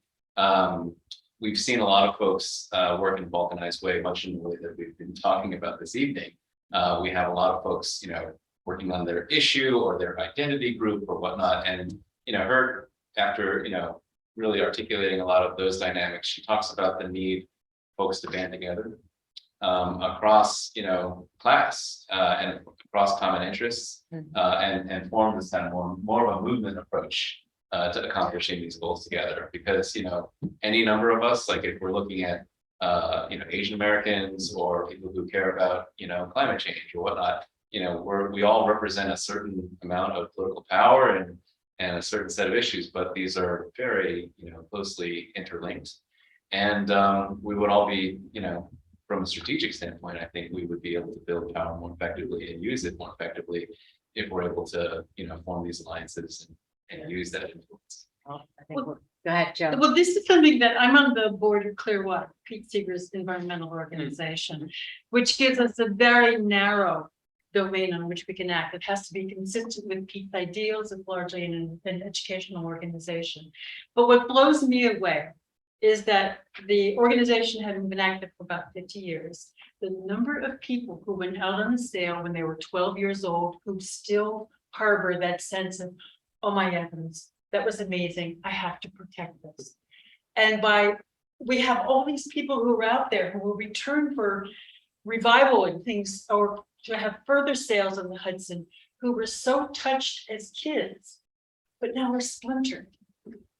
we've seen a lot of folks work in a balkanized way, much in the way that we've been talking about this evening. We have a lot of folks, working on their issue or their identity group or whatnot. And, her, after, really articulating a lot of those dynamics, she talks about the need for folks to band together across, class and across common interests, and form this kind of more of a movement approach to accomplishing these goals together. Because, any number of us, like if we're looking at, Asian Americans or people who care about, climate change or whatnot, we all represent a certain amount of political power and a certain set of issues, but these are very, closely interlinked. And we would all be, from a strategic standpoint, I think we would be able to build power more effectively and use it more effectively if we're able to, form these alliances and use that influence. I think go ahead, Joe. Well, this is something that I'm on the board of Clearwater, Pete Seeger's environmental organization, which gives us a very narrow domain on which we can act. It has to be consistent with Pete's ideals. It's largely an educational organization. But what blows me away is that the organization, having been active for about 50 years, the number of people who went out on a sail when they were 12 years old, who still harbor that sense of, oh my heavens, that was amazing, I have to protect this. And we have all these people who are out there who will return for revival and things, or to have further sails on the Hudson, who were so touched as kids but now we're splintered.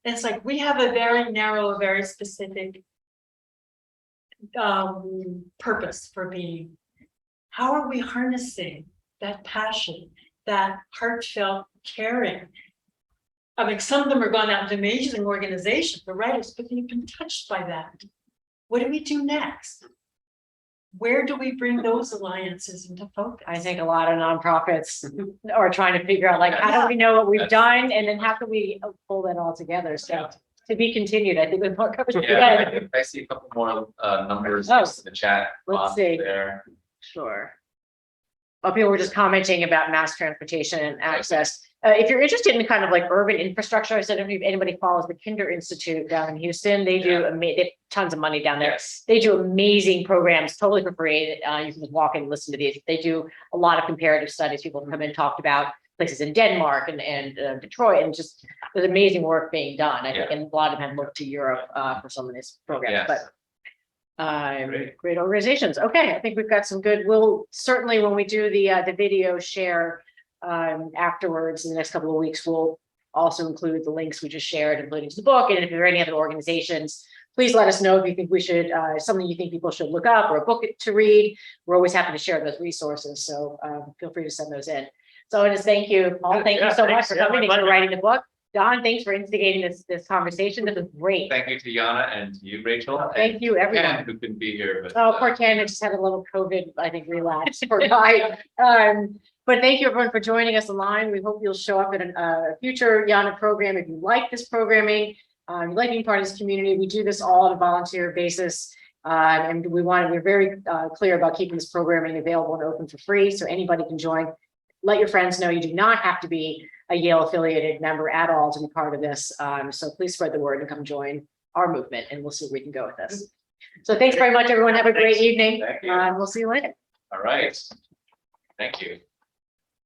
It's like we have a very narrow, a very specific purpose for being. How are we harnessing that passion, that heartfelt caring? I mean, some of them are gone out to amazing organizations, the writers, but they've been touched by that. What do we do next? Where do we bring those alliances into focus? I think a lot of nonprofits are trying to figure out, like, how do we know what we've done, and then how can we pull that all together? So to be continued, I think we've more covered. Yeah, I see a couple more numbers Oh, in the chat let's box see. there. Sure. Well, people were just commenting about mass transportation and access. If you're interested in kind of like urban infrastructure, I said, if anybody follows the Kinder Institute down in Houston, they do they have tons of money down there. Yes. They do amazing programs, totally for free. You can just walk and listen to these. They do a lot of comparative studies. People come in and talked about places in Denmark and Detroit, and just there's amazing work being done. I think, and a lot of them have looked to Europe for some of these programs, Yes. but great organizations. Okay, I think we've got some good. We'll certainly, when we do the video share afterwards in the next couple of weeks, we'll also include the links we just shared, including to the book. And if there are any other organizations, please let us know if you think we should something you think people should look up or a book to read. We're always happy to share those resources, so feel free to send those in. So I just thank you, Paul. Thank you so much for coming. Thanks for writing the book. Don, thanks for instigating this conversation. This was great. Thank you to Yana and to you, Rachel. Thank you, everyone. And who couldn't be here, but. Oh, poor Ken, just had a little COVID, I think, relapse, poor guy. But thank you everyone for joining us online. We hope you'll show up at a future YANA program if you like this programming, you like being part of this community. We do this all on a volunteer basis. And we're very clear about keeping this programming available and open for free, so anybody can join. Let your friends know you do not have to be a Yale affiliated member at all to be part of this. So please spread the word and come join our movement, and we'll see where we can go with this. So thanks very much, everyone. Have a great evening. Thank you. We'll see you later. All right. Thank you.